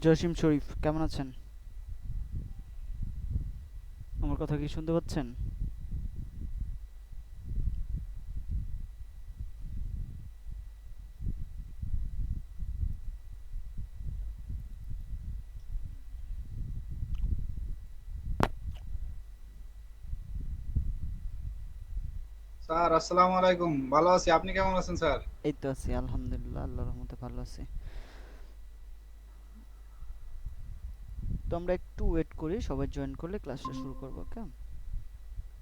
জসিম শরীফ কেমন আছেন? আমার কথা কি শুনতে পাচ্ছেন? স্যার আসসালামু আলাইকুম, ভালো আছি। আপনি কেমন আছেন স্যার? এই তো আছি, আলহামদুলিল্লাহ, আল্লাহর রহমতে ভালো আছি। তো আমরা একটু ওয়েট করি, সবাই জয়েন করলে ক্লাসটা শুরু করবো, ওকে?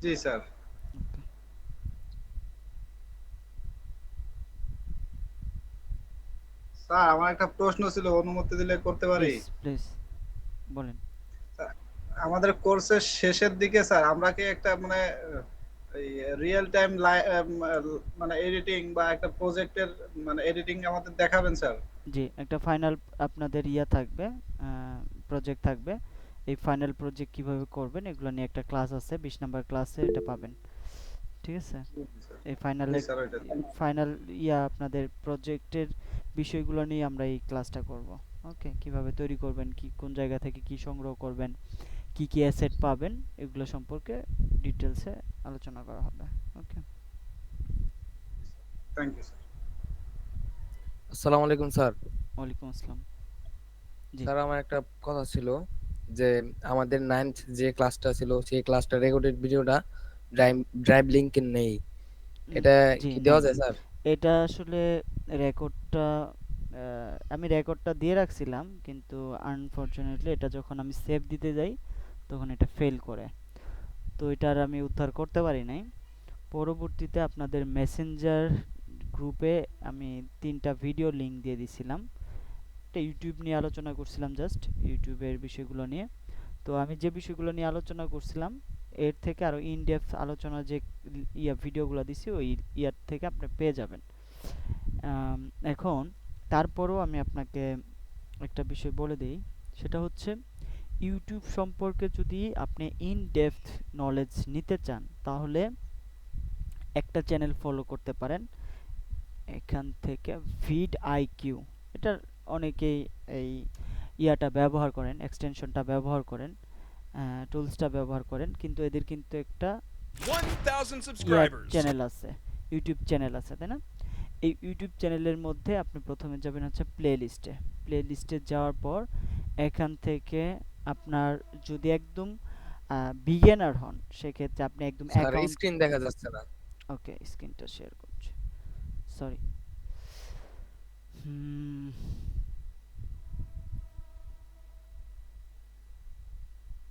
জি স্যার। ওকে, স্যার আমার একটা প্রশ্ন ছিল, অনুমতি দিলে করতে পারি? প্লিজ প্লিজ বলেন। স্যার, আমাদের কোর্সের শেষের দিকে স্যার আমরা কি একটা মানে এই রিয়েল টাইম মানে এডিটিং বা একটা প্রজেক্টের মানে এডিটিং আমাদের দেখাবেন স্যার? জি, একটা ফাইনাল আপনাদের থাকবে, প্রজেক্ট থাকবে। এই ফাইনাল প্রজেক্ট কিভাবে করবেন এগুলো নিয়ে একটা ক্লাস আছে, 20 নাম্বার ক্লাসে এটা পাবেন। ঠিক আছে? জি স্যার। এই জি ফাইনালে স্যার, ওইটা ফাইনাল আপনাদের প্রজেক্টের বিষয়গুলো নিয়ে আমরা এই ক্লাসটা করব। ওকে, কিভাবে তৈরি করবেন, কি কোন জায়গা থেকে কি সংগ্রহ করবেন, কি কি অ্যাসেট পাবেন, এগুলো সম্পর্কে ডিটেলসে আলোচনা করা হবে। ওকে। Thank you sir. আসসালামু আলাইকুম স্যার। ওয়ালাইকুম আসসালাম। জি। স্যার আমার একটা কথা ছিল যে আমাদের নাইন্থ যে ক্লাসটা ছিল সেই ক্লাসটা রেকর্ডেড ভিডিওটা ড্রাইভ ড্রাইভ লিংকে নেই। এটা জি কি নেই, দেওয়া যায় স্যার? এটা আসলে রেকর্ডটা, আমি রেকর্ডটা দিয়ে রাখছিলাম, কিন্তু আনফরচুনেটলি এটা যখন আমি সেভ দিতে যাই তখন এটা ফেল করে। তো এটা আর আমি উদ্ধার করতে পারি নাই। পরবর্তীতে আপনাদের মেসেঞ্জার গ্রুপে আমি 3টা ভিডিও লিংক দিয়ে দিছিলাম। এটা ইউটিউব নিয়ে আলোচনা করছিলাম, জাস্ট ইউটিউবের বিষয়গুলো নিয়ে। তো আমি যে বিষয়গুলো নিয়ে আলোচনা করছিলাম এর থেকে আরো ইন ডেপথ আলোচনা যে ভিডিওগুলো দিছি ওই ইয়ার থেকে আপনি পেয়ে যাবেন। আম, এখন তারপরও আমি আপনাকে একটা বিষয় বলে দিই, সেটা হচ্ছে ইউটিউব সম্পর্কে যদি আপনি ইন ডেপথ নলেজ নিতে চান তাহলে একটা চ্যানেল ফলো করতে পারেন এখান থেকে, ভিড আইকিউ। এটা অনেকেই এই ব্যবহার করেন, এক্সটেনশনটা ব্যবহার করেন, টুলসটা ব্যবহার করেন, কিন্তু এদের কিন্তু একটা 1,000 subscribers. চ্যানেল আছে, ইউটিউব চ্যানেল আছে, তাই না? এই ইউটিউব চ্যানেলের মধ্যে আপনি প্রথমে যাবেন হচ্ছে প্লে লিস্টে। প্লে লিস্টে যাওয়ার পর এখান থেকে আপনার যদি একদম বিগিনার হন সেক্ষেত্রে আপনি একদম স্যার অ্যাকাউন্ট। স্ক্রিন দেখা যাচ্ছে না। ওকে, স্ক্রিনটা শেয়ার করছি, সরি। হুম,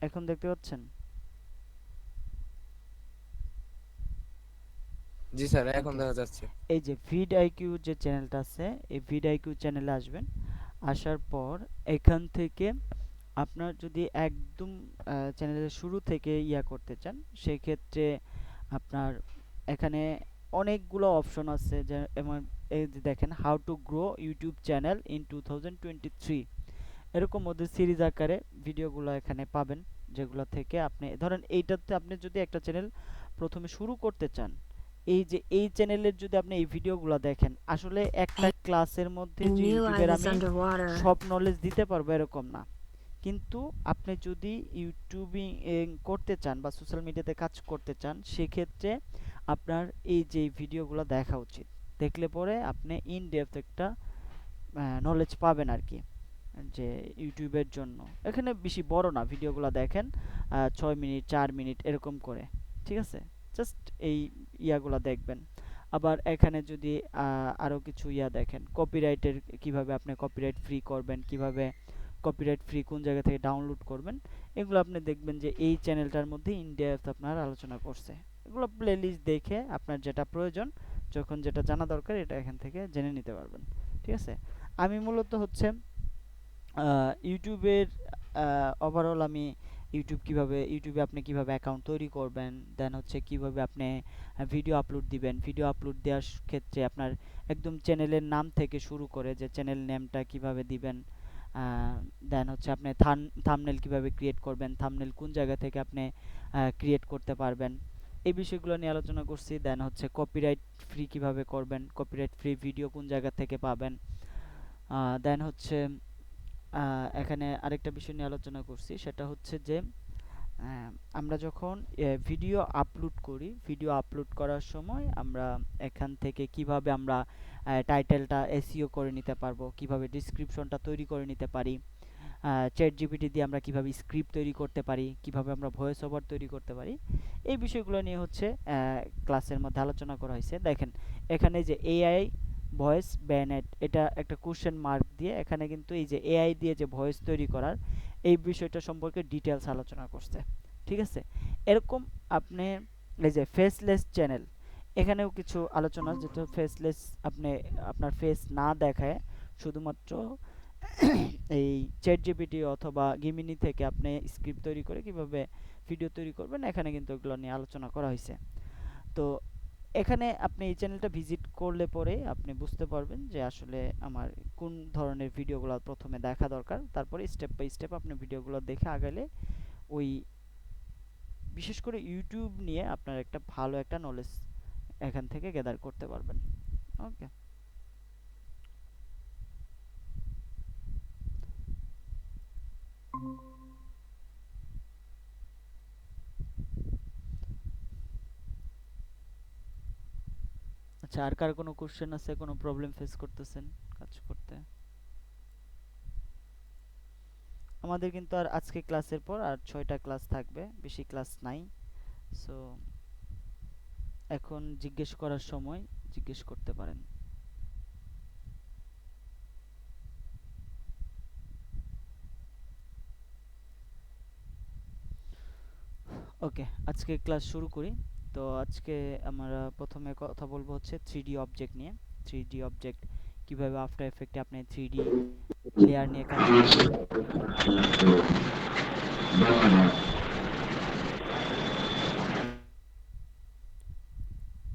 এখন দেখতে পাচ্ছেন? জি স্যার, এখন ওকে, দেখা যাচ্ছে। এই যে ভিড আইকিউ যে চ্যানেলটা আছে, এই ভিড আইকিউ চ্যানেলে আসবেন। আসার পর এখান থেকে আপনার যদি একদম চ্যানেলের শুরু থেকে করতে চান সেক্ষেত্রে আপনার এখানে অনেকগুলো অপশন আছে, যে এমন এই যে দেখেন, how to grow YouTube channel in 2023, এরকম মধ্যে সিরিজ আকারে ভিডিওগুলো এখানে পাবেন, যেগুলো থেকে আপনি ধরেন এইটাতে আপনি যদি একটা চ্যানেল প্রথমে শুরু করতে চান, এই যে এই চ্যানেলের যদি আপনি এই ভিডিওগুলো দেখেন, আসলে একটা ক্লাসের মধ্যে I যে knew I ইউটিউবের was আমি underwater. সব নলেজ দিতে পারবো এরকম না। কিন্তু আপনি যদি ইউটিউবিং করতে চান বা সোশ্যাল মিডিয়াতে কাজ করতে চান সেক্ষেত্রে আপনার এই যে ভিডিওগুলো দেখা উচিত। দেখলে পরে আপনি ইন ডেপথ একটা নলেজ পাবেন আর কি, যে ইউটিউবের জন্য। এখানে বেশি বড় না ভিডিওগুলো, দেখেন 6 মিনিট 4 মিনিট এরকম করে। ঠিক আছে? জাস্ট এই ইয়াগুলা দেখবেন। আবার এখানে যদি আরো কিছু দেখেন, কপিরাইটের কিভাবে আপনি কপিরাইট ফ্রি করবেন, কিভাবে কপিরাইট ফ্রি কোন জায়গা থেকে ডাউনলোড করবেন, এগুলো আপনি দেখবেন যে এই চ্যানেলটার মধ্যে ইন ডেপথ আপনার আলোচনা করছে। এগুলো প্লেলিস্ট দেখে আপনার যেটা প্রয়োজন, যখন যেটা জানা দরকার এটা এখান থেকে জেনে নিতে পারবেন। ঠিক আছে? আমি মূলত হচ্ছে ইউটিউবের ওভারঅল আমি ইউটিউবে আপনি কিভাবে অ্যাকাউন্ট তৈরি করবেন, দেন হচ্ছে কিভাবে আপনি ভিডিও আপলোড দিবেন, ভিডিও আপলোড দেওয়ার ক্ষেত্রে আপনার একদম চ্যানেলের নাম থেকে শুরু করে যে চ্যানেল নেমটা কিভাবে দিবেন, দেন হচ্ছে আপনি থাম্বনেল কিভাবে ক্রিয়েট করবেন, থাম্বনেল কোন জায়গা থেকে আপনি ক্রিয়েট করতে পারবেন, এই বিষয়গুলো নিয়ে আলোচনা করছি। দেন হচ্ছে কপিরাইট ফ্রি কিভাবে করবেন, কপিরাইট ফ্রি ভিডিও কোন জায়গা থেকে পাবেন, দেন হচ্ছে এখানে আরেকটা বিষয় নিয়ে আলোচনা করছি, সেটা হচ্ছে যে আমরা যখন ভিডিও আপলোড করার সময় আমরা এখান থেকে কিভাবে আমরা টাইটেলটা এসইও করে নিতে পারবো, কিভাবে ডেসক্রিপশনটা তৈরি করে নিতে পারি, চ্যাট জিপিটি দিয়ে আমরা কিভাবে স্ক্রিপ্ট তৈরি করতে পারি, কিভাবে আমরা ভয়েস ওভার তৈরি করতে পারি, এই বিষয়গুলো নিয়ে হচ্ছে ক্লাসের মধ্যে আলোচনা করা হয়েছে। দেখেন এখানে যে এআই ভয়েস ব্যানেট, এটা একটা কোশ্চেন মার্ক দিয়ে এখানে কিন্তু এই যে এআই দিয়ে যে ভয়েস তৈরি করার এই বিষয়টা সম্পর্কে ডিটেলস আলোচনা করছে। ঠিক আছে, এরকম আপনি এই যে ফেসলেস চ্যানেল, এখানেও কিছু আলোচনা, যেটা ফেসলেস আপনি আপনার ফেস না দেখায় শুধুমাত্র এই চ্যাট জিপিটি অথবা গিমিনি থেকে আপনি স্ক্রিপ্ট তৈরি করে কিভাবে ভিডিও তৈরি করবেন, এখানে কিন্তু এগুলো নিয়ে আলোচনা করা হয়েছে। তো এখানে আপনি এই চ্যানেলটা ভিজিট করলে পরে আপনি বুঝতে পারবেন যে আসলে আমার কোন ধরনের ভিডিওগুলো প্রথমে দেখা দরকার, তারপরে স্টেপ বাই স্টেপ আপনি ভিডিওগুলো দেখে আগালে ওই বিশেষ করে ইউটিউব নিয়ে আপনার একটা ভালো একটা নলেজ এখান থেকে গ্যাদার করতে পারবেন। ওকে, আচ্ছা, আর কার কোনো কোশ্চেন আছে, কোনো প্রবলেম ফেস করতেছেন কাজ করতে? আমাদের কিন্তু আর আজকে ক্লাসের পর আর 6টা ক্লাস থাকবে, বেশি ক্লাস নাই। সো এখন জিজ্ঞেস করার সময় জিজ্ঞেস করতে পারেন। ওকে, আজকে ক্লাস শুরু করি। তো আজকে আমরা প্রথমে কথা বলবো হচ্ছে 3D অবজেক্ট নিয়ে। 3D অবজেক্ট কিভাবে আফটার এফেক্টে আপনি 3D লেয়ার নিয়ে কাজ করবেন,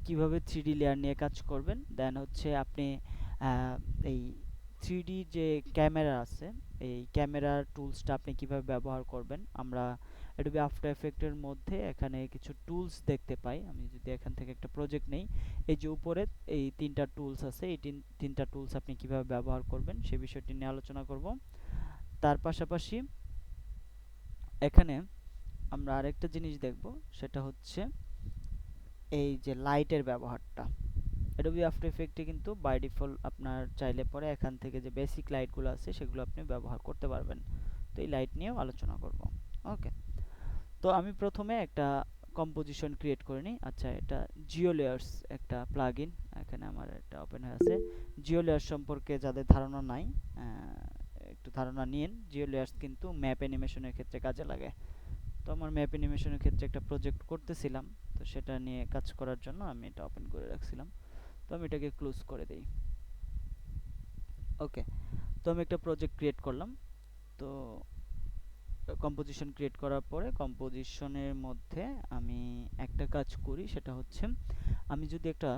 কিভাবে 3D লেয়ার নিয়ে কাজ করবেন। দেন হচ্ছে আপনি এই 3D যে ক্যামেরা আছে, এই ক্যামেরার টুলসটা আপনি কিভাবে ব্যবহার করবেন। আমরা অ্যাডোবি আফটার এফেক্টের মধ্যে এখানে কিছু টুলস দেখতে পাই। আমি যদি এখান থেকে একটা প্রজেক্ট নেই, এই যে উপরে এই 3টা টুলস আছে, এই 3টা টুলস আপনি কিভাবে ব্যবহার করবেন সে বিষয়টি নিয়ে আলোচনা করব। তার পাশাপাশি এখানে আমরা আরেকটা জিনিস দেখব, সেটা হচ্ছে এই যে লাইটের ব্যবহারটা। অ্যাডোবি আফটার এফেক্টে কিন্তু বাই ডিফল্ট আপনার চাইলে পরে এখান থেকে যে বেসিক লাইটগুলো আছে সেগুলো আপনি ব্যবহার করতে পারবেন। তো এই লাইট নিয়েও আলোচনা করব। ওকে, তো আমি প্রথমে একটা কম্পোজিশন ক্রিয়েট করে নিই। আচ্ছা, এটা জিও লেয়ার্স একটা প্লাগইন, এখানে আমার এটা ওপেন হয়ে আছে। জিও লেয়ার্স সম্পর্কে যাদের ধারণা নাই, একটু ধারণা নিন। জিও লেয়ার্স কিন্তু ম্যাপ অ্যানিমেশনের ক্ষেত্রে কাজে লাগে। তো আমার ম্যাপ অ্যানিমেশনের ক্ষেত্রে একটা প্রজেক্ট করতেছিলাম, তো সেটা নিয়ে কাজ করার জন্য আমি এটা ওপেন করে রাখছিলাম। তো আমি এটাকে ক্লোজ করে দেই। ওকে, তো আমি একটা প্রজেক্ট ক্রিয়েট করলাম। তো কম্পোজিশন ক্রিয়েট করার পরে কম্পোজিশনের মধ্যে আমি একটা কাজ করি, সেটা হচ্ছে আমি যদি একটা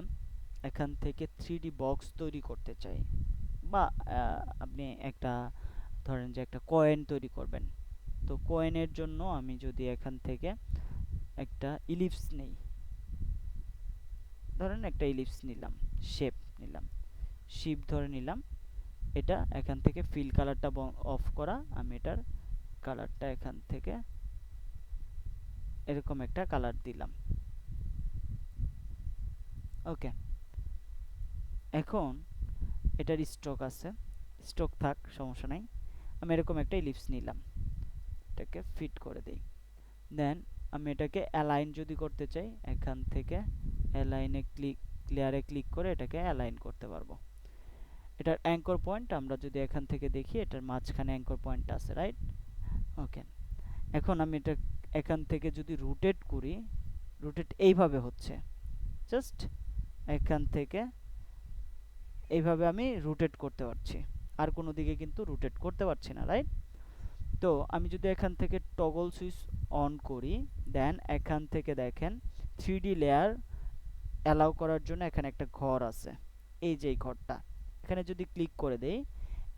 এখান থেকে 3D বক্স তৈরি করতে চাই, বা আপনি একটা ধরেন যে একটা কয়েন তৈরি করবেন, তো কয়েনের জন্য আমি যদি এখান থেকে একটা ইলিপস নেই, ধরেন একটা ইলিপস নিলাম, শেপ নিলাম, শিপ ধরে নিলাম, এটা এখান থেকে ফিল কালারটা অফ করা, আমি এটার কালারটা এখান থেকে এরকম একটা কালার দিলাম। ওকে, এখন এটার স্ট্রোক আছে, স্ট্রোক থাক, সমস্যা নাই। আমি এরকম একটা ইলিপস নিলাম, এটাকে ফিট করে দেই। দেন আমি এটাকে অ্যালাইন যদি করতে চাই, এখান থেকে অ্যালাইনে লেয়ারে ক্লিক করে এটাকে অ্যালাইন করতে পারবো। এটার অ্যাঙ্কর পয়েন্ট আমরা যদি এখান থেকে দেখি, এটার মাঝখানে অ্যাঙ্কর পয়েন্ট আছে, রাইট? ওকে, এখন আমি এটা এখান থেকে যদি রোটেট করি, রোটেট এইভাবে হচ্ছে, জাস্ট এখান থেকে এইভাবে আমি রোটেট করতে পারছি, আর কোনো দিকে কিন্তু রোটেট করতে পারছি না, রাইট? তো আমি যদি এখান থেকে টগল সুইচ অন করি, দেন এখান থেকে দেখেন 3D লেয়ার অ্যালাউ করার জন্য এখানে একটা ঘর আছে, এই যে এই ঘরটা, এখানে যদি ক্লিক করে দেই,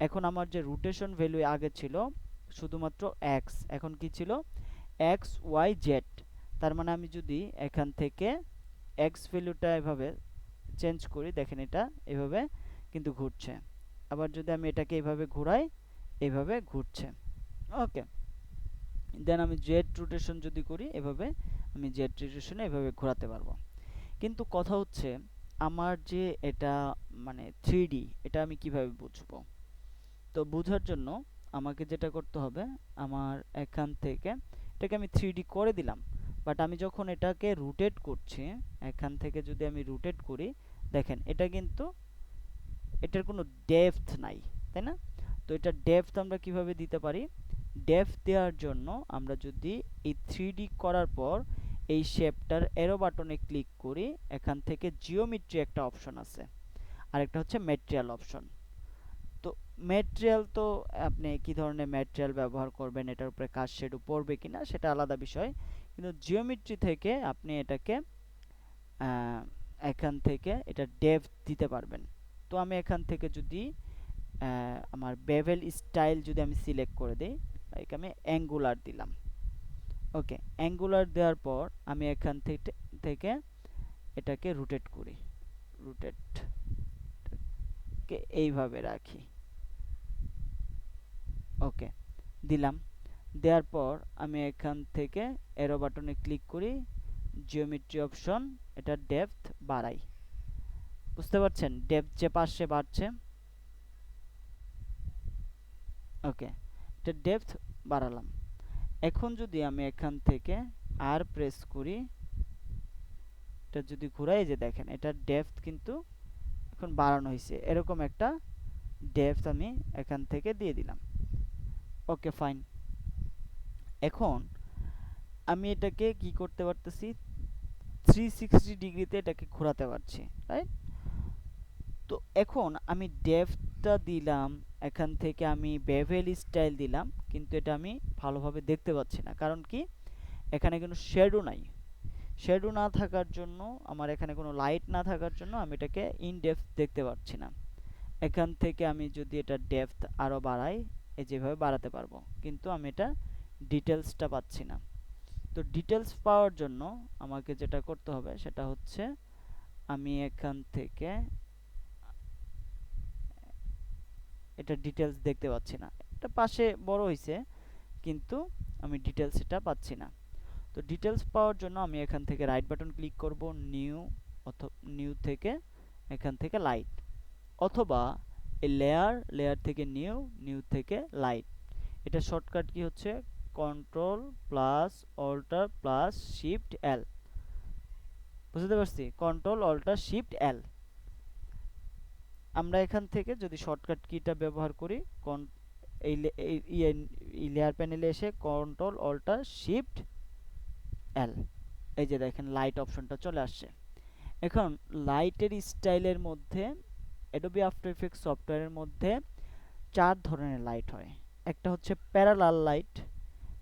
এখন আমার যে রোটেশন ভ্যালু আগে ছিল শুধুমাত্র এক্স, এখন কি ছিল এক্স ওয়াই জেড। তার মানে আমি যদি এখান থেকে এক্স ভ্যালুটা এভাবে চেঞ্জ করি, দেখেন এটা এভাবে কিন্তু ঘুরছে। আবার যদি আমি এটাকে এভাবে ঘোরাই, এইভাবে ঘুরছে। ওকে, দেন আমি জেড রোটেশন যদি করি এভাবে, আমি জেড রোটেশনে এভাবে ঘোরাতে পারবো। কিন্তু কথা হচ্ছে আমার যে এটা মানে 3D, এটা আমি কিভাবে বুঝবো? তো বোঝার জন্য আমাকে যেটা করতে হবে, আমার এখান থেকে এটাকে আমি 3D করে দিলাম, বাট আমি যখন এটাকে রোটেট করছি, এখান থেকে যদি আমি রোটেট করি, দেখেন এটা কিন্তু এটার কোনো ডেপথ নাই, তাই না? তো এটা ডেপথ আমরা কিভাবে দিতে পারি? ডেপথ দেওয়ার জন্য আমরা যদি এই 3D করার পর এই শেপটার এরো বাটনে ক্লিক করি, এখান থেকে জিওমেট্রি একটা অপশন আছে, আর একটা হচ্ছে ম্যাটেরিয়াল অপশন। তো ম্যাটেরিয়াল তো আপনি কি ধরনের ম্যাটেরিয়াল ব্যবহার করবেন, এটার উপরে কাজ শেডো পড়বে কিনা সেটা আলাদা বিষয়, কিন্তু জিওমেট্রি থেকে আপনি এটাকে এখান থেকে এটা ডেপথ দিতে পারবেন। তো আমি এখান থেকে যদি আমার বেভেল স্টাইল যদি আমি সিলেক্ট করে দিই, লাইক আমি অ্যাঙ্গুলার দিলাম। ওকে, অ্যাঙ্গুলার দেওয়ার পর আমি এখান থেকে এটাকে রোটেট করি, রোটেট কে এইভাবে রাখি। ওকে, দিলাম। দেওয়ার পর আমি এখান থেকে এরো বাটনে ক্লিক করি, জিওমেট্রি অপশন, এটা ডেপথ বাড়াই। বুঝতে পারছেন ডেপথ যে পাশে বাড়ছে? ওকে, এটা ডেপথ বাড়ালাম। এখন যদি আমি এখান থেকে আর প্রেস করি, এটা যদি ঘুরাই, যে দেখেন এটার ডেপথ কিন্তু এখন বাড়ানো হয়েছে, এরকম একটা ডেপথ আমি এখান থেকে দিয়ে দিলাম। ওকে, ফাইন। এখন আমি এটাকে কি করতে পারতেছি, 360 ডিগ্রিতে এটাকে ঘোরাতে পারছি, রাইট? তো এখন আমি ডেপথটা দিলাম, এখান থেকে আমি বেভেল স্টাইল দিলাম, কিন্তু এটা আমি ভালোভাবে দেখতে পাচ্ছি না। কারণ কি? এখানে কোনো শ্যাডো নাই। শ্যাডো না থাকার জন্য, আমার এখানে কোনো লাইট না থাকার জন্য আমি এটাকে ইন ডেপথ দেখতে পাচ্ছি না। এখান থেকে আমি যদি এটা ডেপথ আরও বাড়াই, এই যেভাবে বাড়াতে পারবো, কিন্তু আমি এটা ডিটেলসটা পাচ্ছি না। তো ডিটেলস পাওয়ার জন্য আমাকে যেটা করতে হবে সেটা হচ্ছে, আমি এখান থেকে এটা ডিটেলস দেখতে পাচ্ছি না, এটা পাশে বড় হয়েছে, কিন্তু আমি ডিটেলস এটা পাচ্ছি না। তো ডিটেলস পাওয়ার জন্য আমি এখান থেকে রাইট বাটন ক্লিক করব, নিউ, অথবা নিউ থেকে এখান থেকে লাইট, অথবা এই লেয়ার থেকে নিউ, নিউ থেকে লাইট। এটা শর্টকাট কি হচ্ছে, control plus alter plus shift L. বুঝতে পারছি? Control alter shift L. আমরা এখান থেকে যদি শর্টকাট কিটা ব্যবহার করি, এই লেয়ার প্যানেলে এসে কন্ট্রোল অল্টার শিফট এল, এই যে দেখেন লাইট অপশনটা চলে আসছে। এখন লাইটের স্টাইলের মধ্যে, অ্যাডোবি আফটার ইফেক্টস সফটওয়্যারের মধ্যে 4 ধরনের লাইট হয়। একটা হচ্ছে প্যারালাল লাইট।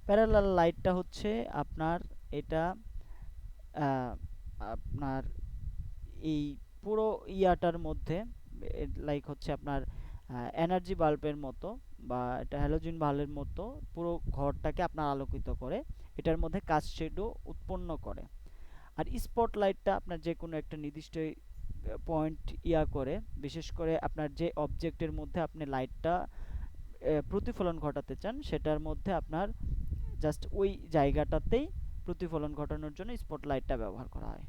প্যারালাল লাইটটা হচ্ছে আপনার এটা আপনার এই পুরো ইয়াটার মধ্যে, লাইক হচ্ছে আপনার এনার্জি বাল্বের মতো, বা এটা হ্যালোজেন বাল্বের মতো পুরো ঘরটাকে আপনার আলোকিত করে, এটার মধ্যে কাজ শেডো উৎপন্ন করে। আর স্পটলাইটটা আপনার যে কোনো একটা নির্দিষ্ট পয়েন্ট করে, বিশেষ করে আপনার যে অবজেক্টের মধ্যে আপনি লাইটটা প্রতিফলন ঘটাতে চান, সেটার মধ্যে আপনার জাস্ট ওই জায়গাটাতেই প্রতিফলন ঘটানোর জন্য স্পটলাইটটা ব্যবহার করা হয়।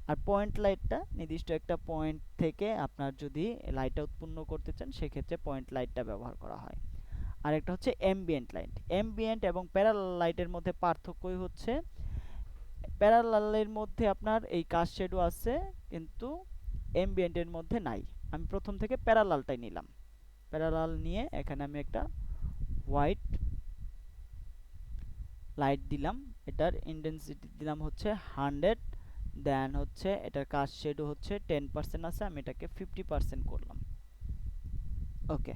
আর পয়েন্ট লাইটটা নির্দিষ্ট একটা পয়েন্ট থেকে আপনার যদি লাইটটা উৎপন্ন করতে চান, সেক্ষেত্রে পয়েন্ট লাইটটা ব্যবহার করা হয়। আর একটা হচ্ছে অ্যাম্বিয়েন্ট লাইট। অ্যাম্বিয়েন্ট এবং প্যারালাল লাইটের মধ্যে পার্থক্যই হচ্ছে, প্যারালালের মধ্যে আপনার এই কাজ শেডো আছে, কিন্তু অ্যাম্বিয়েন্টের মধ্যে নাই। আমি প্রথম থেকে প্যারালালটাই নিলাম। প্যারালাল নিয়ে এখানে আমি একটা হোয়াইট লাইট দিলাম, এটার ইন্টেন্সিটি দিলাম হচ্ছে 100, দেন হচ্ছে এটার কাজ শেডো হচ্ছে 10% আছে, আমি এটাকে 50% করলাম। ওকে,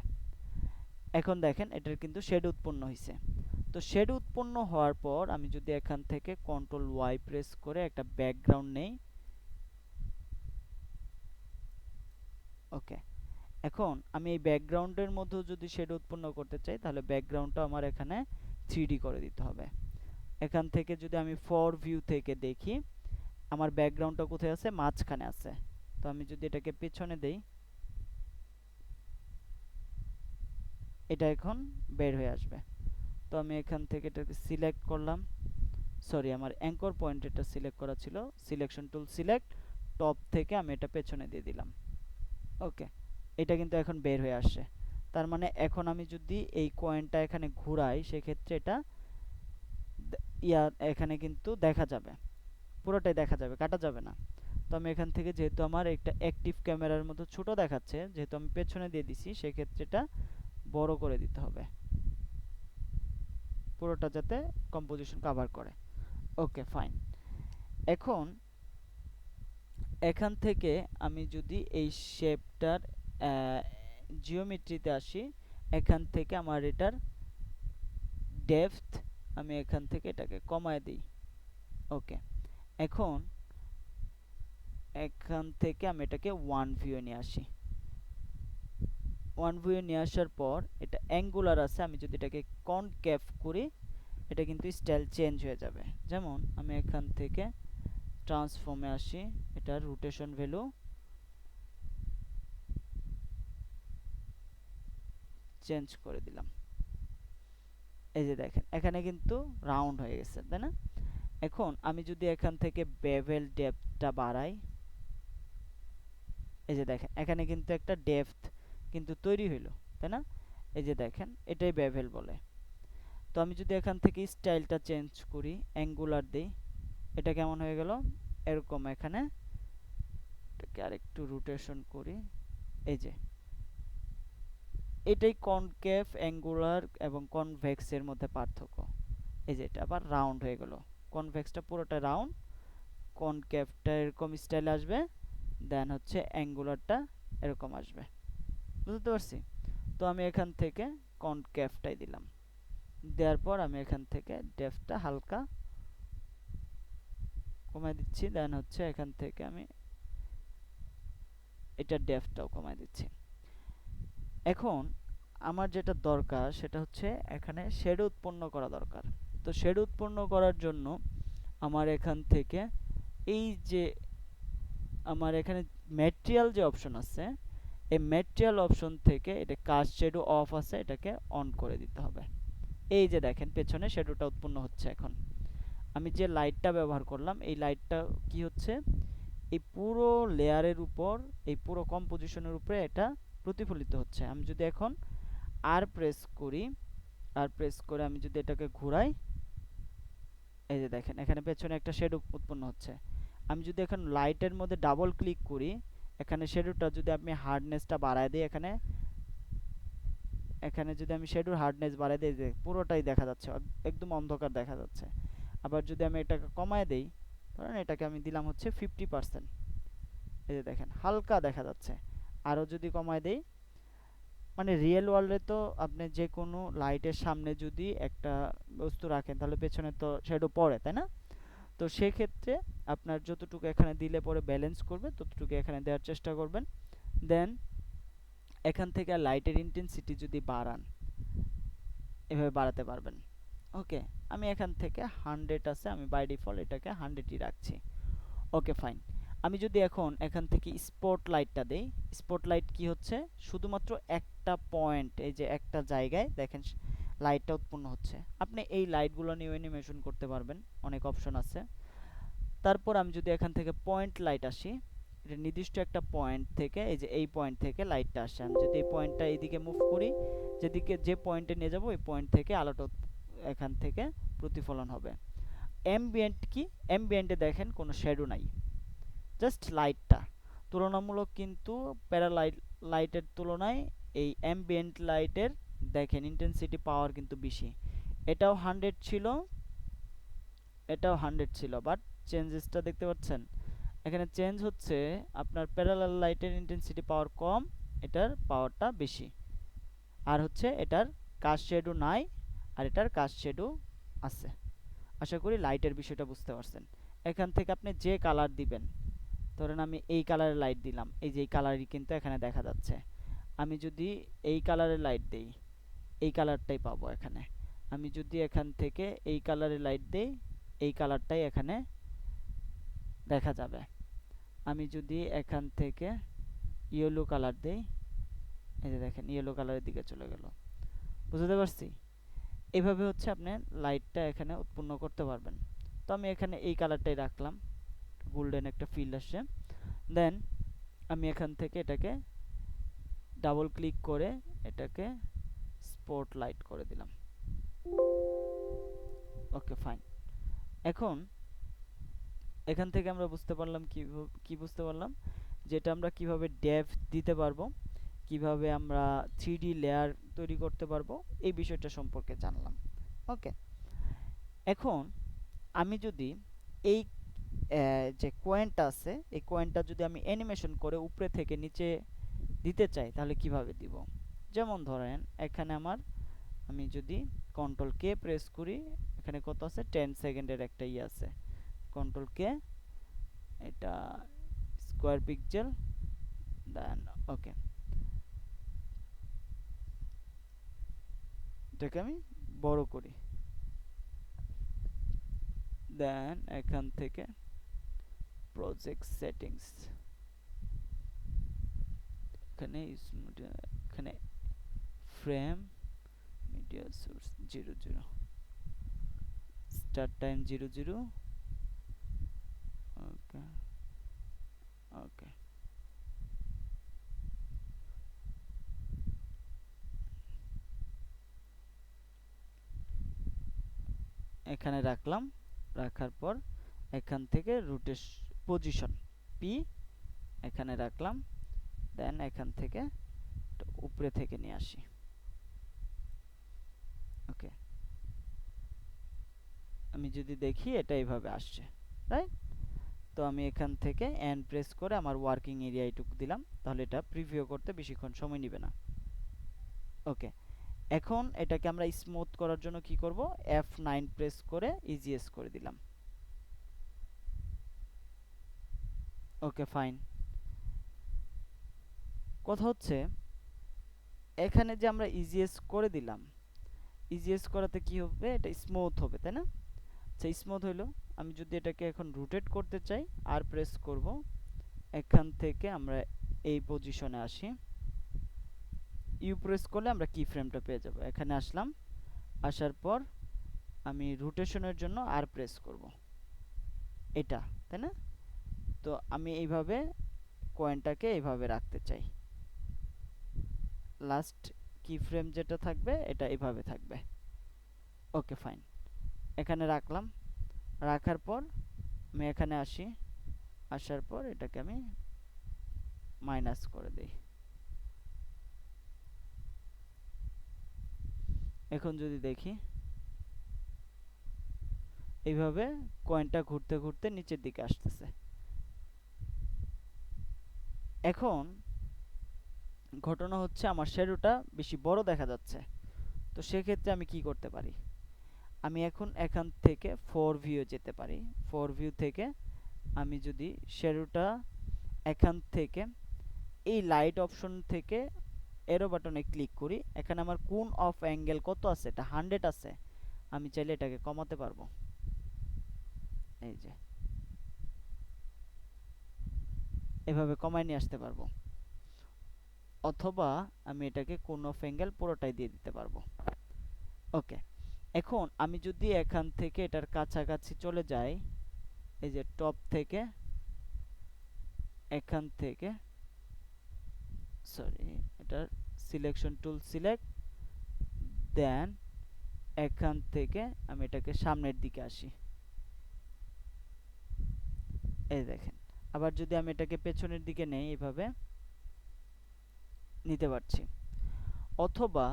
এখন দেখেন এটার কিন্তু শেড উৎপন্ন হয়েছে। তো শেড উৎপন্ন হওয়ার পর আমি যদি এখান থেকে কন্ট্রোল ওয়াই প্রেস করে একটা ব্যাকগ্রাউন্ড নেই। ওকে, এখন আমি এই ব্যাকগ্রাউন্ডের মধ্যেও যদি শেড উৎপন্ন করতে চাই, তাহলে ব্যাকগ্রাউন্ডটা আমার এখানে 3D করে দিতে হবে। এখান থেকে যদি আমি ফর ভিউ থেকে দেখি, আমার ব্যাকগ্রাউন্ডটা কোথায় আছে, মাঝখানে আছে। তো আমি যদি এটাকে পেছনে দেই, এটা এখন বের হয়ে আসবে। তো আমি এখান থেকে এটাকে সিলেক্ট করলাম, সরি আমার অ্যাঙ্কর পয়েন্ট এটা সিলেক্ট করা ছিল, সিলেকশন টুল সিলেক্ট, টপ থেকে আমি এটা পেছনে দিয়ে দিলাম। ওকে, এটা কিন্তু এখন বের হয়ে আসছে। তার মানে এখন আমি যদি এই কয়েনটা এখানে ঘুরাই সেক্ষেত্রে এটা এখানে কিন্তু দেখা যাবে, পুরোটাই দেখা যাবে, কাটা যাবে না। তো আমি এখান থেকে যেহেতু আমার একটা অ্যাক্টিভ ক্যামেরার মতো ছোট দেখাচ্ছে, যেহেতু আমি পেছনে দিয়ে দিছি সেক্ষেত্রে এটা বড় করে দিতে হবে, পুরোটা যাতে কম্পোজিশন কভার করে। Okay fine. এখন এখান থেকে আমি যদি এই শেপটার জিওমেট্রিতে আসি, এখান থেকে আমার এটার ডেপথ আমি এখান থেকে এটাকে কমায় দিই। ওকে, এখন এখান থেকে আমি এটাকে ওয়ান ভিউ নিয়ে আসি। ওয়ান ভিউ নিয়ে আসার পর এটা অ্যাঙ্গুলার আছে, আমি যদি এটাকে কনকেভ করি এটা কিন্তু স্টাইল চেঞ্জ হয়ে যাবে। যেমন আমি এখান থেকে ট্রান্সফর্মে আসি, এটার রোটেশন ভ্যালু চেঞ্জ করে দিলাম। এই যে দেখেন এখানে কিন্তু রাউন্ড হয়ে গেছে, তাই না? এখন আমি যদি এখান থেকে বেভেল ডেপথটা বাড়াই, এই যে দেখেন এখানে কিন্তু একটা ডেপথ কিন্তু তৈরি হইলো, তাই না? এই যে দেখেন এটাই বেভেল বলে। তো আমি যদি এখান থেকে স্টাইলটা চেঞ্জ করি, অ্যাঙ্গুলার দেই, এটা কেমন হয়ে গেল এরকম। এখানে এটাকে আরেকটু রোটেশন করি, এই যে এটাই কনকেভ, অ্যাঙ্গুলার এবং কনভেক্সের মধ্যে পার্থক্য। এই যে এটা আবার রাউন্ড হয়ে গেল, কনভেক্সটা পুরোটা রাউন্ড, কনকেভটা এরকম স্টাইল আসবে, দেন হচ্ছে অ্যাঙ্গুলারটা এরকম আসবে। বুঝতে পারছি? তো আমি এখান থেকে কনকেভটাই দিলাম, দেওয়ার পর আমি এখান থেকে ডেপথটা হালকা কমায় দিচ্ছি, দেন হচ্ছে এখান থেকে আমি এটা ডেপথটাও কমায় দিচ্ছি। এখন আমার যেটা দরকার সেটা হচ্ছে এখানে শেডো উৎপন্ন করা দরকার। তো শেডো উৎপন্ন করার জন্য আমার এখান থেকে এই যে আমার এখানে ম্যাটেরিয়াল যে অপশন আছে, এই ম্যাটেরিয়াল অপশন থেকে এটা কাস্ট শেডো অফ আছে, এটাকে অন করে দিতে হবে। এই যে দেখেন পেছনে শেডোটা উৎপন্ন হচ্ছে। এখন আমি যে লাইটটা ব্যবহার করলাম, এই লাইটটা কি হচ্ছে এই পুরো লেয়ারের উপর, এই পুরো কম্পোজিশনের উপরে এটা প্রতিফলিত হচ্ছে। আমি যদি এখন আর প্রেস করি, আর প্রেস করে আমি যদি এটাকে ঘোরাই, এই যে দেখেন এখানে পেছনে একটা শেডো উৎপন্ন হচ্ছে। আমি যদি এখন লাইটের মধ্যে ডাবল ক্লিক করি, এখানে শেডোটা যদি আমি হার্ডনেসটা বাড়ায় দিই, এখানে এখানে যদি আমি শেডোর হার্ডনেস বাড়ায় দিই, যে পুরোটাই দেখা যাচ্ছে, একদম অন্ধকার দেখা যাচ্ছে। আবার যদি আমি এটাকে কমায় দেই, ধরেন এটাকে আমি দিলাম হচ্ছে 50%, এই যে দেখেন হালকা দেখা যাচ্ছে। আরও যদি কমায় দেই, মানে রিয়েল ওয়ার্ল্ডে তো আপনি যে কোনো লাইটের সামনে যদি একটা বস্তু রাখেন তাহলে পেছনে তো শ্যাডো পড়ে, তাই না? তো সেক্ষেত্রে আপনার যতটুকু এখানে দিলে পরে ব্যালেন্স করবে ততটুকু এখানে দেওয়ার চেষ্টা করবেন। দেন এখান থেকে লাইটের ইন্টেন্সিটি যদি বাড়ান, এভাবে বাড়াতে পারবেন। ওকে, আমি এখান থেকে 100 আছে, আমি বাই ডিফল্ট এটাকে 100ই রাখছি। Okay fine. আমি যদি এখন এখান থেকে স্পটলাইটটা দেই, স্পটলাইট কি হচ্ছে শুধুমাত্র একটা পয়েন্ট, এই যে একটা জায়গায় দেখেন লাইটটা উৎপন্ন হচ্ছে। আপনি এই লাইটগুলো নিয়ে অ্যানিমেশন করতে পারবেন, অনেক অপশন আছে। তারপর আমি যদি এখান থেকে পয়েন্ট লাইট আসি, এটা নির্দিষ্ট একটা পয়েন্ট থেকে, এই যে এই পয়েন্ট থেকে লাইটটা আসছে, আমি যদি এই পয়েন্টটা এইদিকে মুভ করি, যেদিকে যে পয়েন্টে নিয়ে যাব ওই পয়েন্ট থেকে আলোটা এখান থেকে প্রতিফলন হবে। অ্যাম্বিয়েন্ট কি, অ্যাম্বিয়েন্টে দেখেন কোনো শ্যাডো নাই, জাস্ট লাইটটা তুলনামূলক কিন্তু প্যারালাইট লাইটের তুলনায় এই অ্যাম্বিয়েন্ট লাইটের দেখেন ইন্টেন্সিটি পাওয়ার কিন্তু বেশি। এটাও 100 ছিল, এটাও 100 ছিল, বাট চেঞ্জেসটা দেখতে পাচ্ছেন এখানে চেঞ্জ হচ্ছে। আপনার প্যারালাল লাইটের ইন্টেন্সিটি পাওয়ার কম, এটার পাওয়ারটা বেশি। আর হচ্ছে এটার কাস্ট শ্যাডো নাই, আর এটার কাস্ট শ্যাডো আছে। আশা করি লাইটের বিষয়টা বুঝতে পারছেন। এখান থেকে আপনি যে কালার দিবেন, ধরেন আমি এই কালারের লাইট দিলাম, এই যে এই কালারই কিন্তু এখানে দেখা যাচ্ছে। আমি যদি এই কালারের লাইট দেই, এই কালারটাই পাবো এখানে। আমি যদি এখান থেকে এই কালারের লাইট দেই, এই কালারটাই এখানে দেখা যাবে। আমি যদি এখান থেকে ইয়েলো কালার দেই, এই যে দেখেন ইয়েলো কালারের দিকে চলে গেল। বুঝতে পারছি? এভাবে হচ্ছে আপনি লাইটটা এখানে উৎপন্ন করতে পারবেন। তো আমি এখানে এই কালারটাই রাখলাম, গোল্ডেন একটা ফিল আসছে। দেন আমি এখান থেকে এটাকে ডাবল ক্লিক করে এটাকে স্পট লাইট করে দিলাম। Okay fine. এখন এখান থেকে আমরা বুঝতে পারলাম কি বুঝতে পারলাম, যেটা আমরা কিভাবে ডেপথ দিতে পারবো, কিভাবে আমরা 3D লেয়ার তৈরি করতে পারবো, এই বিষয়টা সম্পর্কে জানলাম। ওকে, এখন আমি যদি এই যে কয়েনটা আছে, এই কয়েনটা যদি আমি অ্যানিমেশন করে উপরে থেকে নিচে দিতে চাই তাহলে কিভাবে দিব? যেমন ধরেন এখানে আমি যদি কন্ট্রোল কে প্রেস করি, এখানে কত আছে 10 সেকেন্ডের একটা আছে, কন্ট্রোল কে, এটা স্কোয়ার পিক্সেল, দেন ওকে, এটাকে আমি বড় করি। দেন এখান থেকে প্রজেক্ট সেটিংস, এখানে frame media source 00, start time 00। ওকে ওকে, এখানে রাখলাম। রাখার পর এখান থেকে পজিশন পি এখানে রাখলাম। দেন এখান থেকে উপরে থেকে নিয়ে আসি। ওকে, আমি যদি দেখি এটা এইভাবে আসছে, রাইট? তো আমি এখান থেকে এন প্রেস করে আমার ওয়ার্কিং এরিয়া এইটুকু দিলাম, তাহলে এটা প্রিভিউ করতে বেশিক্ষণ সময় নেবে না। ওকে, এখন এটাকে আমরা স্মুথ করার জন্য কি করব, F9 প্রেস করে ইজিএস করে দিলাম। Okay fine. কথা হচ্ছে এখানে যে আমরা ইজিএস করে দিলাম, ইজিএস করাতে কি হবে, এটা স্মুথ হবে, তাই না? আচ্ছা, স্মুথ হইলো। আমি যদি এটাকে এখন রোটেট করতে চাই, আর প্রেস করব, এখান থেকে আমরা এই পজিশনে আসি, ইউ প্রেস করলে আমরা কি ফ্রেমটা পেয়ে যাব। এখানে আসলাম, আসার পর আমি রোটেশনের জন্য আর প্রেস করব, এটা, তাই না? তো আমি এইভাবে কয়েনটাকে এইভাবে রাখতে চাই, লাস্ট কি ফ্রেম যেটা থাকবে এটা এইভাবে থাকবে। ওকে ফাইন, এখানে রাখলাম। রাখার পর আমি এখানে আসি, আসার পর এটাকে আমি মাইনাস করে দেই। এখন যদি দেখি এইভাবে কয়েনটা ঘুরতে ঘুরতে নিচের দিকে আসতেছে। এখন ঘটনা হচ্ছে আমার শ্যাডোটা বেশি বড় দেখা যাচ্ছে। তো সেক্ষেত্রে আমি কি করতে পারি, আমি এখন এখান থেকে ফোর ভিউ যেতে পারি। ফোর ভিউ থেকে আমি যদি শ্যাডোটা এখান থেকে এই লাইট অপশন থেকে এরো বাটনে ক্লিক করি, এখানে আমার কোণ অফ অ্যাঙ্গেল কত আছে, এটা 100 আছে। আমি চাইলে এটাকে কমাতে পারবো, এই যে এভাবে কমায় নিয়ে আসতে পারবো, অথবা আমি এটাকে কোণ অফ অ্যাঙ্গেল পুরোটাই দিয়ে দিতে পারবো। ওকে, এখন আমি যদি এখান থেকে এটার কাছাকাছি চলে যাই, এই যে টপ থেকে, এখান থেকে সরি, এটার সিলেকশন টুল সিলেক্ট, দেন এখান থেকে আমি এটাকে সামনের দিকে আসি, এই দেখেন। আবার যদি আমি এটাকে পেছনের দিকে নেই, এইভাবে নিতে পারছি। অথবা